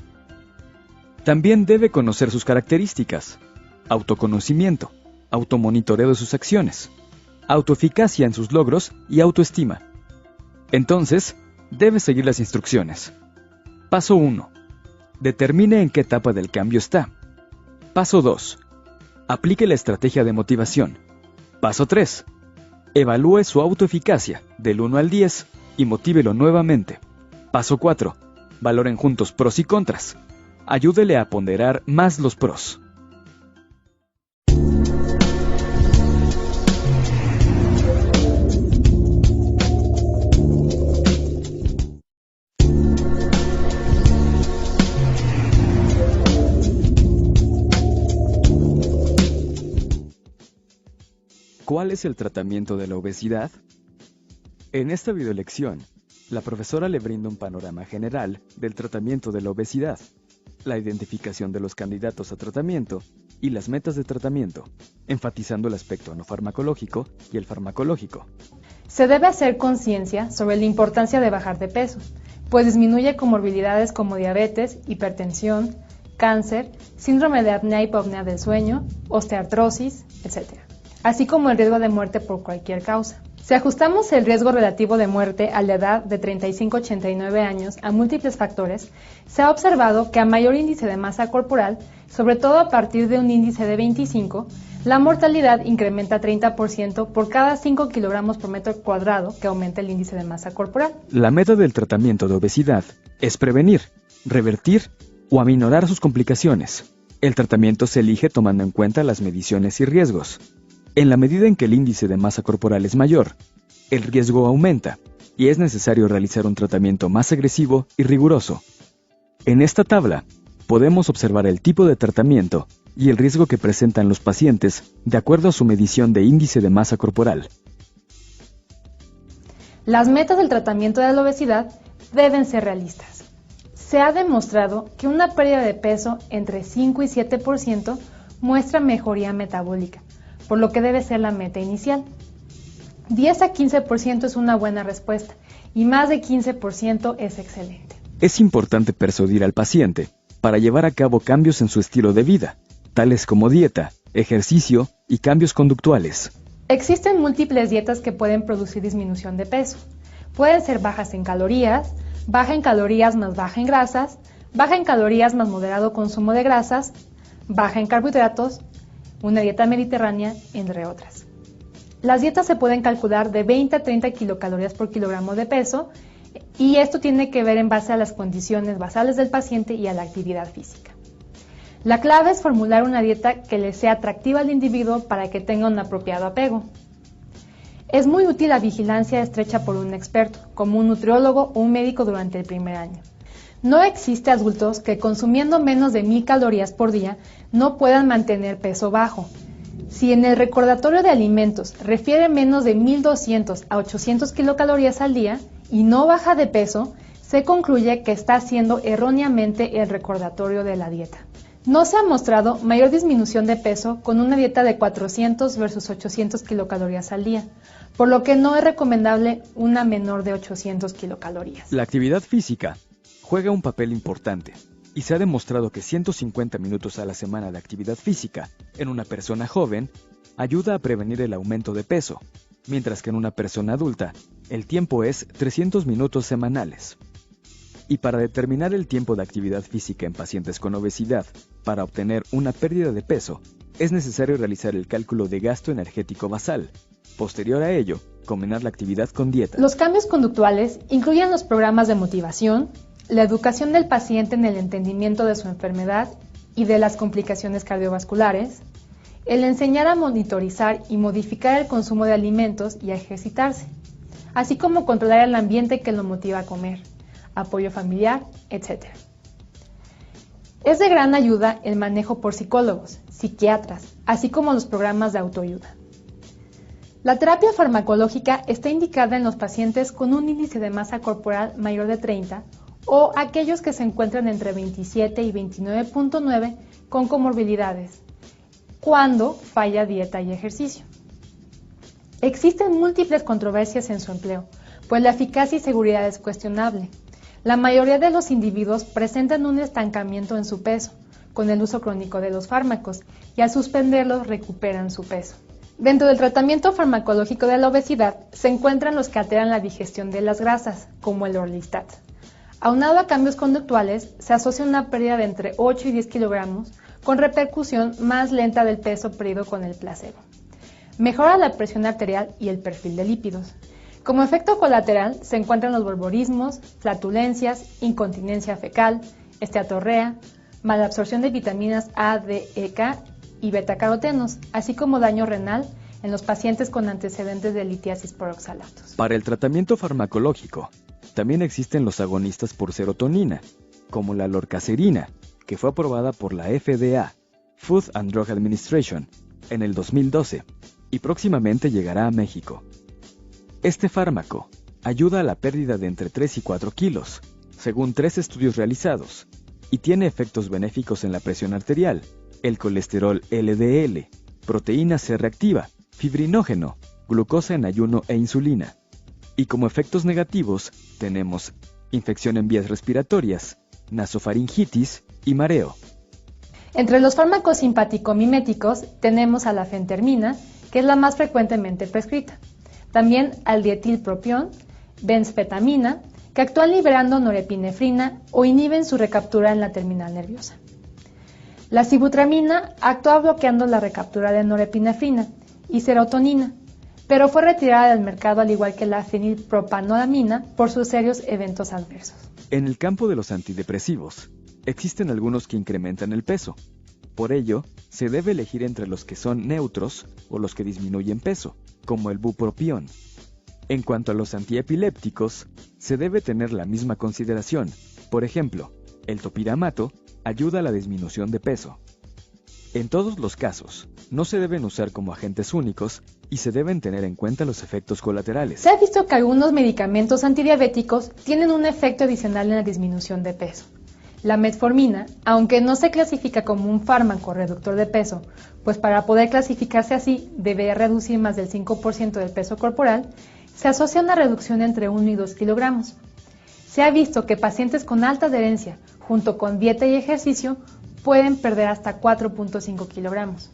También debe conocer sus características: autoconocimiento, automonitoreo de sus acciones, autoeficacia en sus logros y autoestima. Entonces, debe seguir las instrucciones. Paso 1. Determine en qué etapa del cambio está. Paso 2. Aplique la estrategia de motivación. Paso 3. Evalúe su autoeficacia del 1 al 10 y motívelo nuevamente. Paso 4. Valoren juntos pros y contras. Ayúdele a ponderar más los pros. ¿Cuál es el tratamiento de la obesidad? En esta videolección, la profesora le brinda un panorama general del tratamiento de la obesidad. la identificación de los candidatos a tratamiento y las metas de tratamiento, enfatizando el aspecto no farmacológico y el farmacológico. Se debe hacer conciencia sobre la importancia de bajar de peso, pues disminuye comorbilidades como diabetes, hipertensión, cáncer, síndrome de apnea y hipopnea del sueño, osteoartrosis, etc., así como el riesgo de muerte por cualquier causa. Si ajustamos el riesgo relativo de muerte a la edad de 35-89 años a múltiples factores, se ha observado que a mayor índice de masa corporal, sobre todo a partir de un índice de 25, la mortalidad incrementa 30% por cada 5 kilogramos por metro cuadrado que aumenta el índice de masa corporal. La meta del tratamiento de obesidad es prevenir, revertir o aminorar sus complicaciones. El tratamiento se elige tomando en cuenta las mediciones y riesgos. En la medida en que el índice de masa corporal es mayor, el riesgo aumenta y es necesario realizar un tratamiento más agresivo y riguroso. En esta tabla, podemos observar el tipo de tratamiento y el riesgo que presentan los pacientes de acuerdo a su medición de índice de masa corporal. Las metas del tratamiento de la obesidad deben ser realistas. Se ha demostrado que una pérdida de peso entre 5 y 7% muestra mejoría metabólica, por lo que debe ser la meta inicial. 10 a 15% es una buena respuesta y más de 15% es excelente. Es importante persuadir al paciente para llevar a cabo cambios en su estilo de vida, tales como dieta, ejercicio y cambios conductuales. Existen múltiples dietas que pueden producir disminución de peso. Pueden ser baja en calorías más baja en grasas, baja en calorías más moderado consumo de grasas, baja en carbohidratos, una dieta mediterránea, entre otras. Las dietas se pueden calcular de 20 a 30 kilocalorías por kilogramo de peso y esto tiene que ver en base a las condiciones basales del paciente y a la actividad física. La clave es formular una dieta que le sea atractiva al individuo para que tenga un apropiado apego. Es muy útil la vigilancia estrecha por un experto, como un nutriólogo o un médico durante el primer año. No existe adultos que consumiendo menos de 1000 calorías por día no puedan mantener peso bajo. Si en el recordatorio de alimentos refiere menos de 1200 a 800 kilocalorías al día y no baja de peso, se concluye que está haciendo erróneamente el recordatorio de la dieta. No se ha mostrado mayor disminución de peso con una dieta de 400 versus 800 kilocalorías al día, por lo que no es recomendable una menor de 800 kilocalorías. La actividad física juega un papel importante y se ha demostrado que 150 minutos a la semana de actividad física en una persona joven ayuda a prevenir el aumento de peso, mientras que en una persona adulta el tiempo es 300 minutos semanales. Y para determinar el tiempo de actividad física en pacientes con obesidad para obtener una pérdida de peso, es necesario realizar el cálculo de gasto energético basal. Posterior a ello, combinar la actividad con dieta. Los cambios conductuales incluyen los programas de motivación, la educación del paciente en el entendimiento de su enfermedad y de las complicaciones cardiovasculares, el enseñar a monitorizar y modificar el consumo de alimentos y a ejercitarse, así como controlar el ambiente que lo motiva a comer, apoyo familiar, etc. Es de gran ayuda el manejo por psicólogos, psiquiatras, así como los programas de autoayuda. La terapia farmacológica está indicada en los pacientes con un índice de masa corporal mayor de 30 o aquellos que se encuentran entre 27 y 29.9 con comorbilidades, cuando falla dieta y ejercicio. Existen múltiples controversias en su empleo, pues la eficacia y seguridad es cuestionable. La mayoría de los individuos presentan un estancamiento en su peso, con el uso crónico de los fármacos, y al suspenderlos recuperan su peso. Dentro del tratamiento farmacológico de la obesidad se encuentran los que alteran la digestión de las grasas, como el orlistat. Aunado a cambios conductuales, se asocia una pérdida de entre 8 y 10 kilogramos, con repercusión más lenta del peso perdido con el placebo. Mejora la presión arterial y el perfil de lípidos. Como efecto colateral se encuentran los borborismos, flatulencias, incontinencia fecal, esteatorrea, malabsorción de vitaminas A, D, E, K y betacarotenos, así como daño renal en los pacientes con antecedentes de litiasis por oxalatos. Para el tratamiento farmacológico, también existen los agonistas por serotonina, como la lorcacerina, que fue aprobada por la FDA, Food and Drug Administration, en el 2012, y próximamente llegará a México. Este fármaco ayuda a la pérdida de entre 3 y 4 kilos, según 3 estudios realizados, y tiene efectos benéficos en la presión arterial, el colesterol LDL, proteína C reactiva, fibrinógeno, glucosa en ayuno e insulina. Y como efectos negativos tenemos infección en vías respiratorias, nasofaringitis y mareo. Entre los fármacos simpático-miméticos tenemos a la fentermina, que es la más frecuentemente prescrita. También al dietilpropión, benzfetamina, que actúan liberando norepinefrina o inhiben su recaptura en la terminal nerviosa. La sibutramina actúa bloqueando la recaptura de norepinefrina y serotonina, pero fue retirada del mercado al igual que la fenilpropanolamina por sus serios eventos adversos. En el campo de los antidepresivos, existen algunos que incrementan el peso. Por ello, se debe elegir entre los que son neutros o los que disminuyen peso, como el bupropión. En cuanto a los antiepilépticos, se debe tener la misma consideración. Por ejemplo, el topiramato ayuda a la disminución de peso. En todos los casos, no se deben usar como agentes únicos y se deben tener en cuenta los efectos colaterales. Se ha visto que algunos medicamentos antidiabéticos tienen un efecto adicional en la disminución de peso. La metformina, aunque no se clasifica como un fármaco reductor de peso, pues para poder clasificarse así debe reducir más del 5% del peso corporal, se asocia a una reducción entre 1 y 2 kilogramos. Se ha visto que pacientes con alta adherencia, junto con dieta y ejercicio, pueden perder hasta 4.5 kilogramos.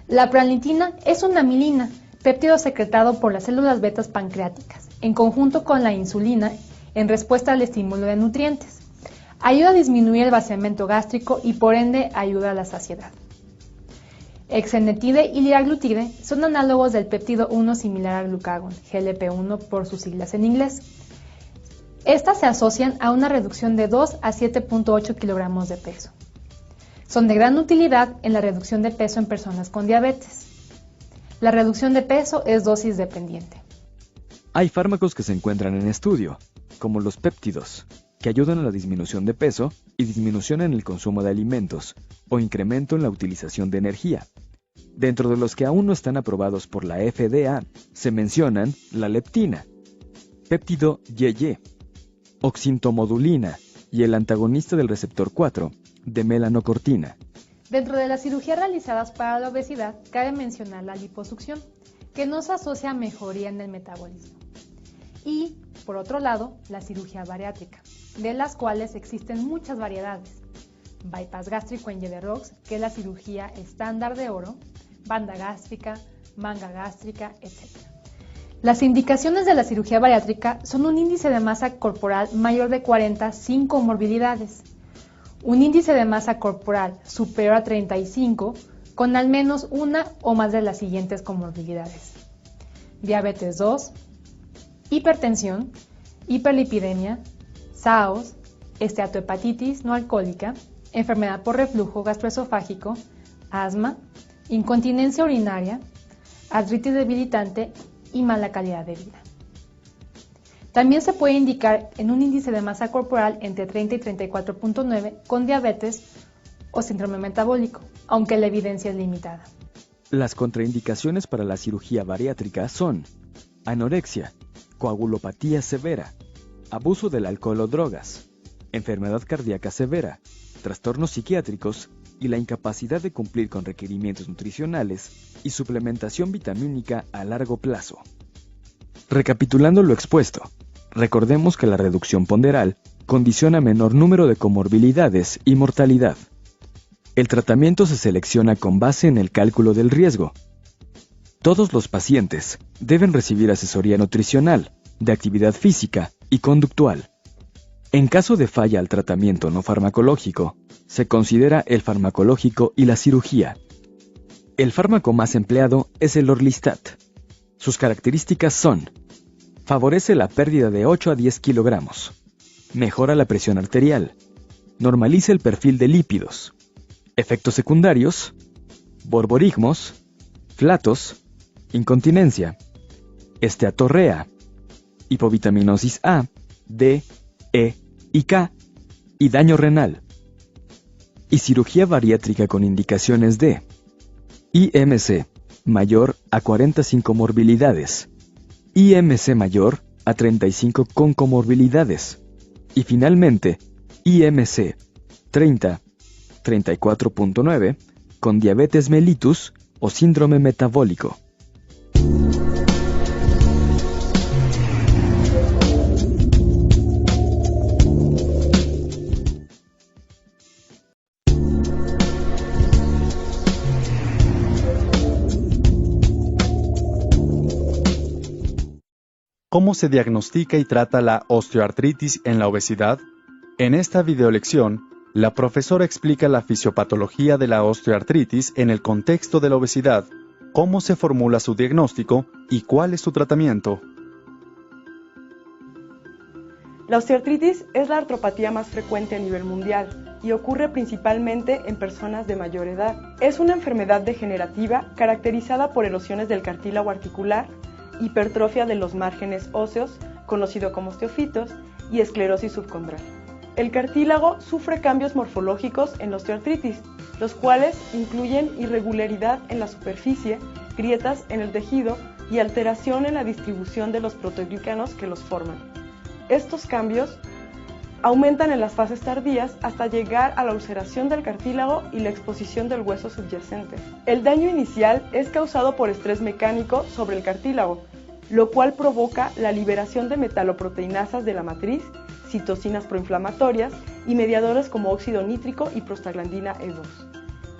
La pralnitina es una amilina, péptido secretado por las células betas pancreáticas, en conjunto con la insulina, en respuesta al estímulo de nutrientes. Ayuda a disminuir el vaciamiento gástrico y por ende ayuda a la saciedad. Exenatide y liraglutide son análogos del péptido 1 similar al glucagón, GLP-1 por sus siglas en inglés. Estas se asocian a una reducción de 2 a 7.8 kilogramos de peso. Son de gran utilidad en la reducción de peso en personas con diabetes. La reducción de peso es dosis dependiente. Hay fármacos que se encuentran en estudio, como los péptidos, que ayudan a la disminución de peso y disminución en el consumo de alimentos o incremento en la utilización de energía. Dentro de los que aún no están aprobados por la FDA, se mencionan la leptina, péptido YY, oxintomodulina y el antagonista del receptor 4, de melanocortina. Dentro de las cirugías realizadas para la obesidad, cabe mencionar la liposucción, que no se asocia a mejoría en el metabolismo. Y, por otro lado, la cirugía bariátrica, de las cuales existen muchas variedades. Bypass gástrico en Yederox, que es la cirugía estándar de oro, banda gástrica, manga gástrica, etc. Las indicaciones de la cirugía bariátrica son un índice de masa corporal mayor de 40 sin comorbilidades, un índice de masa corporal superior a 35 con al menos una o más de las siguientes comorbilidades: diabetes 2, hipertensión, hiperlipidemia, SAOS, esteatohepatitis no alcohólica, enfermedad por reflujo gastroesofágico, asma, incontinencia urinaria, artritis debilitante y mala calidad de vida. También se puede indicar en un índice de masa corporal entre 30 y 34.9 con diabetes o síndrome metabólico, aunque la evidencia es limitada. Las contraindicaciones para la cirugía bariátrica son anorexia, coagulopatía severa, abuso del alcohol o drogas, enfermedad cardíaca severa, trastornos psiquiátricos y la incapacidad de cumplir con requerimientos nutricionales y suplementación vitamínica a largo plazo. Recapitulando lo expuesto, recordemos que la reducción ponderal condiciona menor número de comorbilidades y mortalidad. El tratamiento se selecciona con base en el cálculo del riesgo. Todos los pacientes deben recibir asesoría nutricional, de actividad física y conductual. En caso de falla al tratamiento no farmacológico, se considera el farmacológico y la cirugía. El fármaco más empleado es el Orlistat. Sus características son: favorece la pérdida de 8 a 10 kilogramos, mejora la presión arterial, normaliza el perfil de lípidos. Efectos secundarios: borborigmos, flatos, incontinencia, esteatorrea, hipovitaminosis A, D, E y K, y daño renal. Y cirugía bariátrica con indicaciones de IMC mayor a 40 sin comorbilidades, IMC mayor a 35 con comorbilidades, y finalmente IMC 30, 34.9, con diabetes mellitus o síndrome metabólico. ¿Cómo se diagnostica y trata la osteoartritis en la obesidad? En esta videolección, la profesora explica la fisiopatología de la osteoartritis en el contexto de la obesidad, cómo se formula su diagnóstico y cuál es su tratamiento. La osteoartritis es la artropatía más frecuente a nivel mundial y ocurre principalmente en personas de mayor edad. Es una enfermedad degenerativa caracterizada por erosiones del cartílago articular, hipertrofia de los márgenes óseos, conocido como osteofitos, y esclerosis subcondral. El cartílago sufre cambios morfológicos en la osteoartritis, los cuales incluyen irregularidad en la superficie, grietas en el tejido y alteración en la distribución de los proteoglicanos que los forman. Estos cambios aumentan en las fases tardías hasta llegar a la ulceración del cartílago y la exposición del hueso subyacente. El daño inicial es causado por estrés mecánico sobre el cartílago, lo cual provoca la liberación de metaloproteinasas de la matriz, citocinas proinflamatorias y mediadores como óxido nítrico y prostaglandina E2.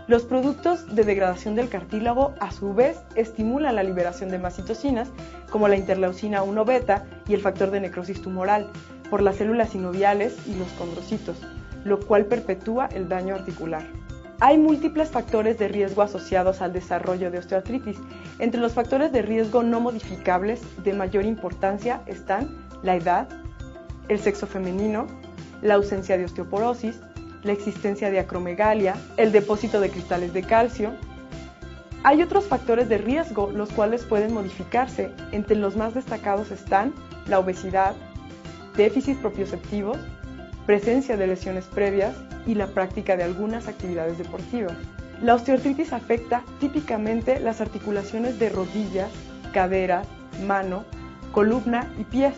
Los productos de degradación del cartílago, a su vez, estimulan la liberación de más citocinas, como la interleucina 1 beta y el factor de necrosis tumoral, por las células sinoviales y los condrocitos, lo cual perpetúa el daño articular. Hay múltiples factores de riesgo asociados al desarrollo de osteoartritis. Entre los factores de riesgo no modificables de mayor importancia están la edad, el sexo femenino, la ausencia de osteoporosis, la existencia de acromegalia, el depósito de cristales de calcio. Hay otros factores de riesgo los cuales pueden modificarse. Entre los más destacados están la obesidad, déficits propioceptivos, presencia de lesiones previas y la práctica de algunas actividades deportivas. La osteoartritis afecta típicamente las articulaciones de rodillas, cadera, mano, columna y pies.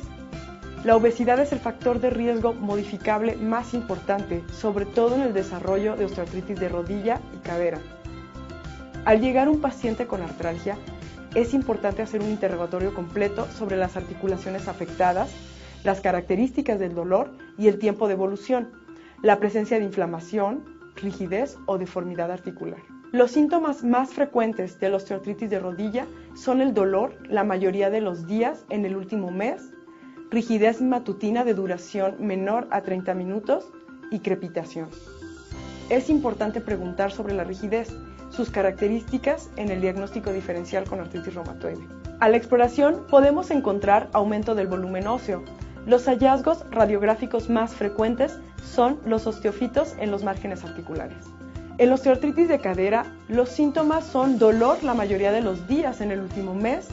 La obesidad es el factor de riesgo modificable más importante, sobre todo en el desarrollo de osteoartritis de rodilla y cadera. Al llegar un paciente con artralgia, es importante hacer un interrogatorio completo sobre las articulaciones afectadas, las características del dolor y el tiempo de evolución, la presencia de inflamación, rigidez o deformidad articular. Los síntomas más frecuentes de la osteoartritis de rodilla son el dolor la mayoría de los días en el último mes, rigidez matutina de duración menor a 30 minutos y crepitación. Es importante preguntar sobre la rigidez, sus características en el diagnóstico diferencial con artritis reumatoide. A la exploración podemos encontrar aumento del volumen óseo. Los hallazgos radiográficos más frecuentes son los osteofitos en los márgenes articulares. En la osteoartritis de cadera, los síntomas son dolor la mayoría de los días en el último mes.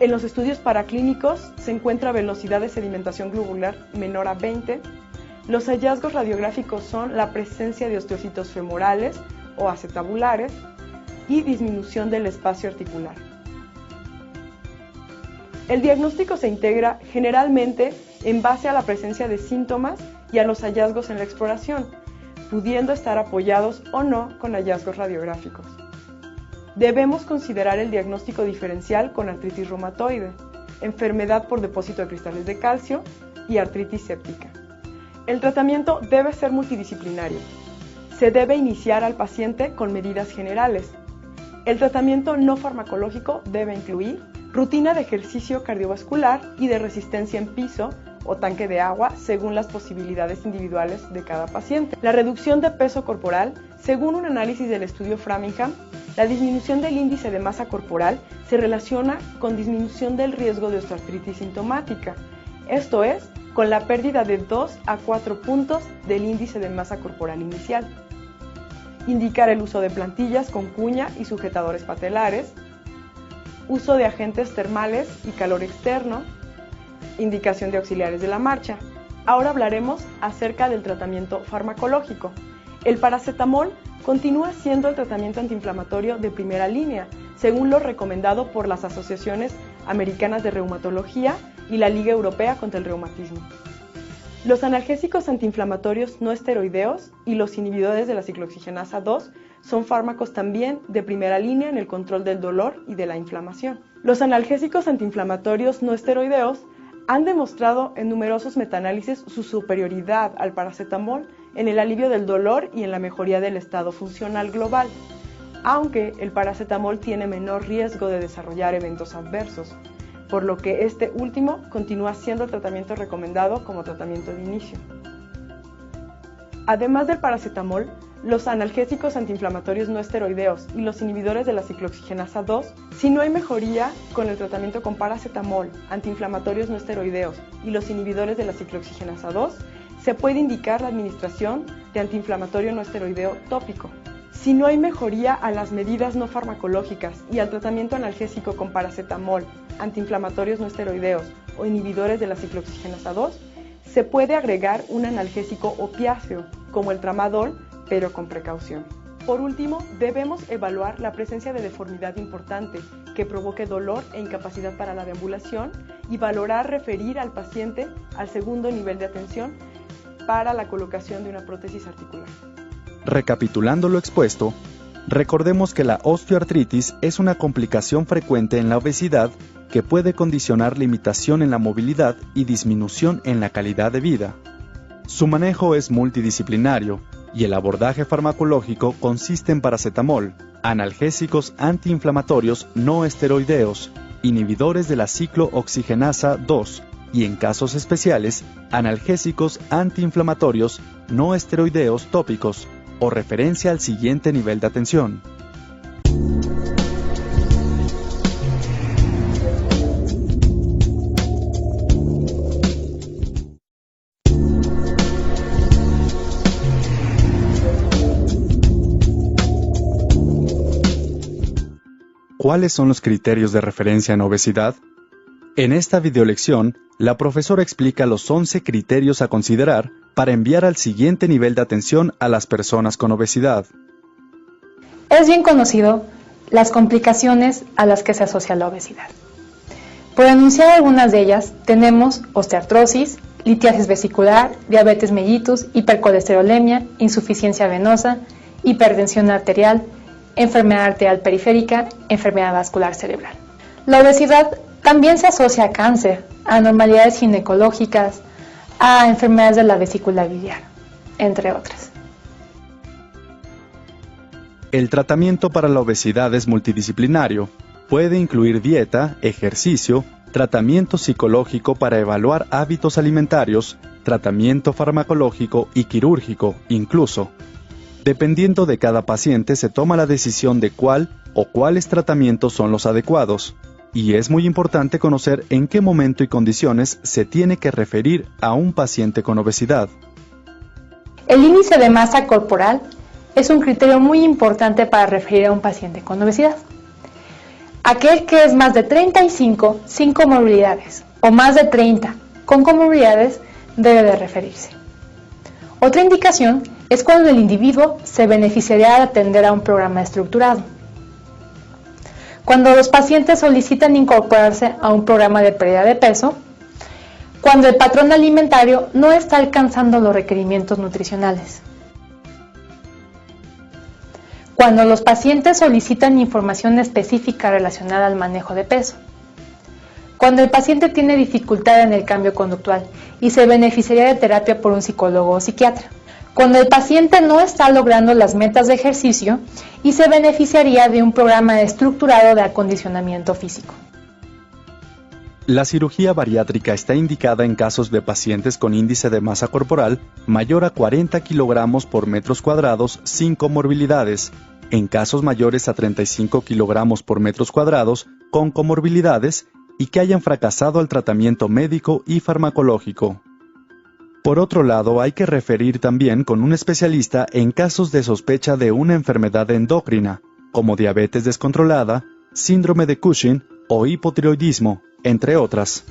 En los estudios paraclínicos se encuentra velocidad de sedimentación globular menor a 20. Los hallazgos radiográficos son la presencia de osteocitos femorales o acetabulares y disminución del espacio articular. El diagnóstico se integra generalmente en base a la presencia de síntomas y a los hallazgos en la exploración, pudiendo estar apoyados o no con hallazgos radiográficos. Debemos considerar el diagnóstico diferencial con artritis reumatoide, enfermedad por depósito de cristales de calcio y artritis séptica. El tratamiento debe ser multidisciplinario. Se debe iniciar al paciente con medidas generales. El tratamiento no farmacológico debe incluir rutina de ejercicio cardiovascular y de resistencia en piso o tanque de agua según las posibilidades individuales de cada paciente. La reducción de peso corporal, según un análisis del estudio Framingham, la disminución del índice de masa corporal se relaciona con disminución del riesgo de osteoartritis sintomática, esto es, con la pérdida de 2 a 4 puntos del índice de masa corporal inicial. Indicar el uso de plantillas con cuña y sujetadores patelares, uso de agentes termales y calor externo, indicación de auxiliares de la marcha. Ahora hablaremos acerca del tratamiento farmacológico. El paracetamol continúa siendo el tratamiento antiinflamatorio de primera línea, según lo recomendado por las asociaciones americanas de reumatología y la Liga Europea contra el Reumatismo. Los analgésicos antiinflamatorios no esteroideos y los inhibidores de la ciclooxigenasa 2 son fármacos también de primera línea en el control del dolor y de la inflamación. Los analgésicos antiinflamatorios no esteroideos han demostrado en numerosos metaanálisis su superioridad al paracetamol en el alivio del dolor y en la mejoría del estado funcional global, aunque el paracetamol tiene menor riesgo de desarrollar eventos adversos, por lo que este último continúa siendo el tratamiento recomendado como tratamiento de inicio. Además del paracetamol, los analgésicos antiinflamatorios no esteroideos y los inhibidores de la ciclooxigenasa 2, si no hay mejoría con el tratamiento con paracetamol, antiinflamatorios no esteroideos y los inhibidores de la ciclooxigenasa 2, se puede indicar la administración de antiinflamatorio no esteroideo tópico. Si no hay mejoría a las medidas no farmacológicas y al tratamiento analgésico con paracetamol, antiinflamatorios no esteroideos o inhibidores de la ciclooxigenasa 2, se puede agregar un analgésico opiáceo, como el tramadol, pero con precaución. Por último, debemos evaluar la presencia de deformidad importante que provoque dolor e incapacidad para la deambulación y valorar referir al paciente al segundo nivel de atención para la colocación de una prótesis articular. Recapitulando lo expuesto, recordemos que la osteoartritis es una complicación frecuente en la obesidad que puede condicionar limitación en la movilidad y disminución en la calidad de vida. Su manejo es multidisciplinario y el abordaje farmacológico consiste en paracetamol, analgésicos antiinflamatorios no esteroideos, inhibidores de la ciclooxigenasa 2 y, en casos especiales, analgésicos antiinflamatorios no esteroideos tópicos o referencia al siguiente nivel de atención. ¿Cuáles son los criterios de referencia en obesidad? En esta videolección, la profesora explica los 11 criterios a considerar para enviar al siguiente nivel de atención a las personas con obesidad. Es bien conocido las complicaciones a las que se asocia la obesidad. Por enunciar algunas de ellas, tenemos osteoartrosis, litiasis vesicular, diabetes mellitus, hipercolesterolemia, insuficiencia venosa, hipertensión arterial, enfermedad arterial periférica, enfermedad vascular cerebral. La obesidad también se asocia a cáncer, a anormalidades ginecológicas, a enfermedades de la vesícula biliar, entre otras. El tratamiento para la obesidad es multidisciplinario. Puede incluir dieta, ejercicio, tratamiento psicológico para evaluar hábitos alimentarios, tratamiento farmacológico y quirúrgico, incluso. Dependiendo de cada paciente se toma la decisión de cuál o cuáles tratamientos son los adecuados, y es muy importante conocer en qué momento y condiciones se tiene que referir a un paciente con obesidad. El índice de masa corporal es un criterio muy importante para referir a un paciente con obesidad. Aquel que es más de 35 sin comorbilidades o más de 30 con comorbilidades debe de referirse. Otra indicación es cuando el individuo se beneficiaría de atender a un programa estructurado. Cuando los pacientes solicitan incorporarse a un programa de pérdida de peso, cuando el patrón alimentario no está alcanzando los requerimientos nutricionales. Cuando los pacientes solicitan información específica relacionada al manejo de peso. Cuando el paciente tiene dificultad en el cambio conductual y se beneficiaría de terapia por un psicólogo o psiquiatra. Cuando el paciente no está logrando las metas de ejercicio y se beneficiaría de un programa estructurado de acondicionamiento físico. La cirugía bariátrica está indicada en casos de pacientes con índice de masa corporal mayor a 40 kilogramos por metros cuadrados sin comorbilidades, en casos mayores a 35 kilogramos por metros cuadrados con comorbilidades y que hayan fracasado al tratamiento médico y farmacológico. Por otro lado, hay que referir también con un especialista en casos de sospecha de una enfermedad endocrina, como diabetes descontrolada, síndrome de Cushing o hipotiroidismo, entre otras.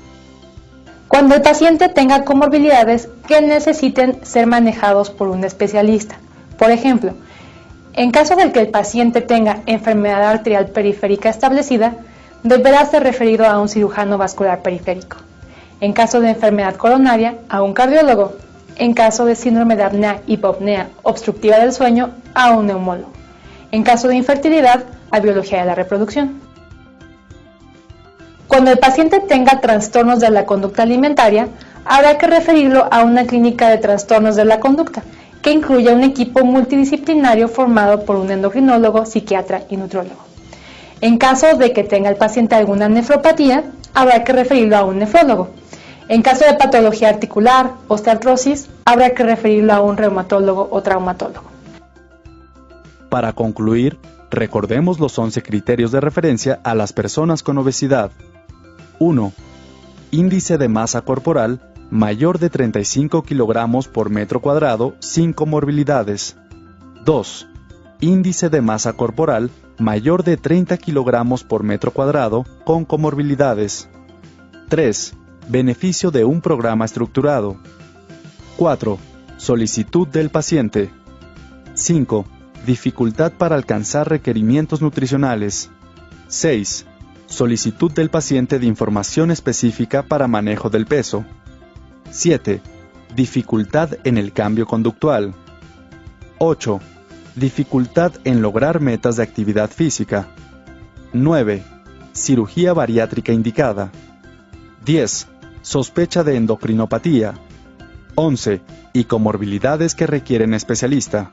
Cuando el paciente tenga comorbilidades que necesiten ser manejados por un especialista. Por ejemplo, en caso de que el paciente tenga enfermedad arterial periférica establecida, deberá ser referido a un cirujano vascular periférico. En caso de enfermedad coronaria, a un cardiólogo. En caso de síndrome de apnea-hipopnea obstructiva del sueño, a un neumólogo. En caso de infertilidad, a biología de la reproducción. Cuando el paciente tenga trastornos de la conducta alimentaria, habrá que referirlo a una clínica de trastornos de la conducta, que incluya un equipo multidisciplinario formado por un endocrinólogo, psiquiatra y nutriólogo. En caso de que tenga el paciente alguna nefropatía, habrá que referirlo a un nefrólogo. En caso de patología articular, osteoartrosis, habrá que referirlo a un reumatólogo o traumatólogo. Para concluir, recordemos los 11 criterios de referencia a las personas con obesidad. 1. Índice de masa corporal mayor de 35 kilogramos por metro cuadrado sin comorbilidades. 2. Índice de masa corporal mayor de 30 kilogramos por metro cuadrado con comorbilidades. 3. Beneficio de un programa estructurado. 4. Solicitud del paciente. 5. Dificultad para alcanzar requerimientos nutricionales. 6. Solicitud del paciente de información específica para manejo del peso. 7. Dificultad en el cambio conductual. 8. Dificultad en lograr metas de actividad física. 9. Cirugía bariátrica indicada. 10. Sospecha de endocrinopatía. 11. Y comorbilidades que requieren especialista.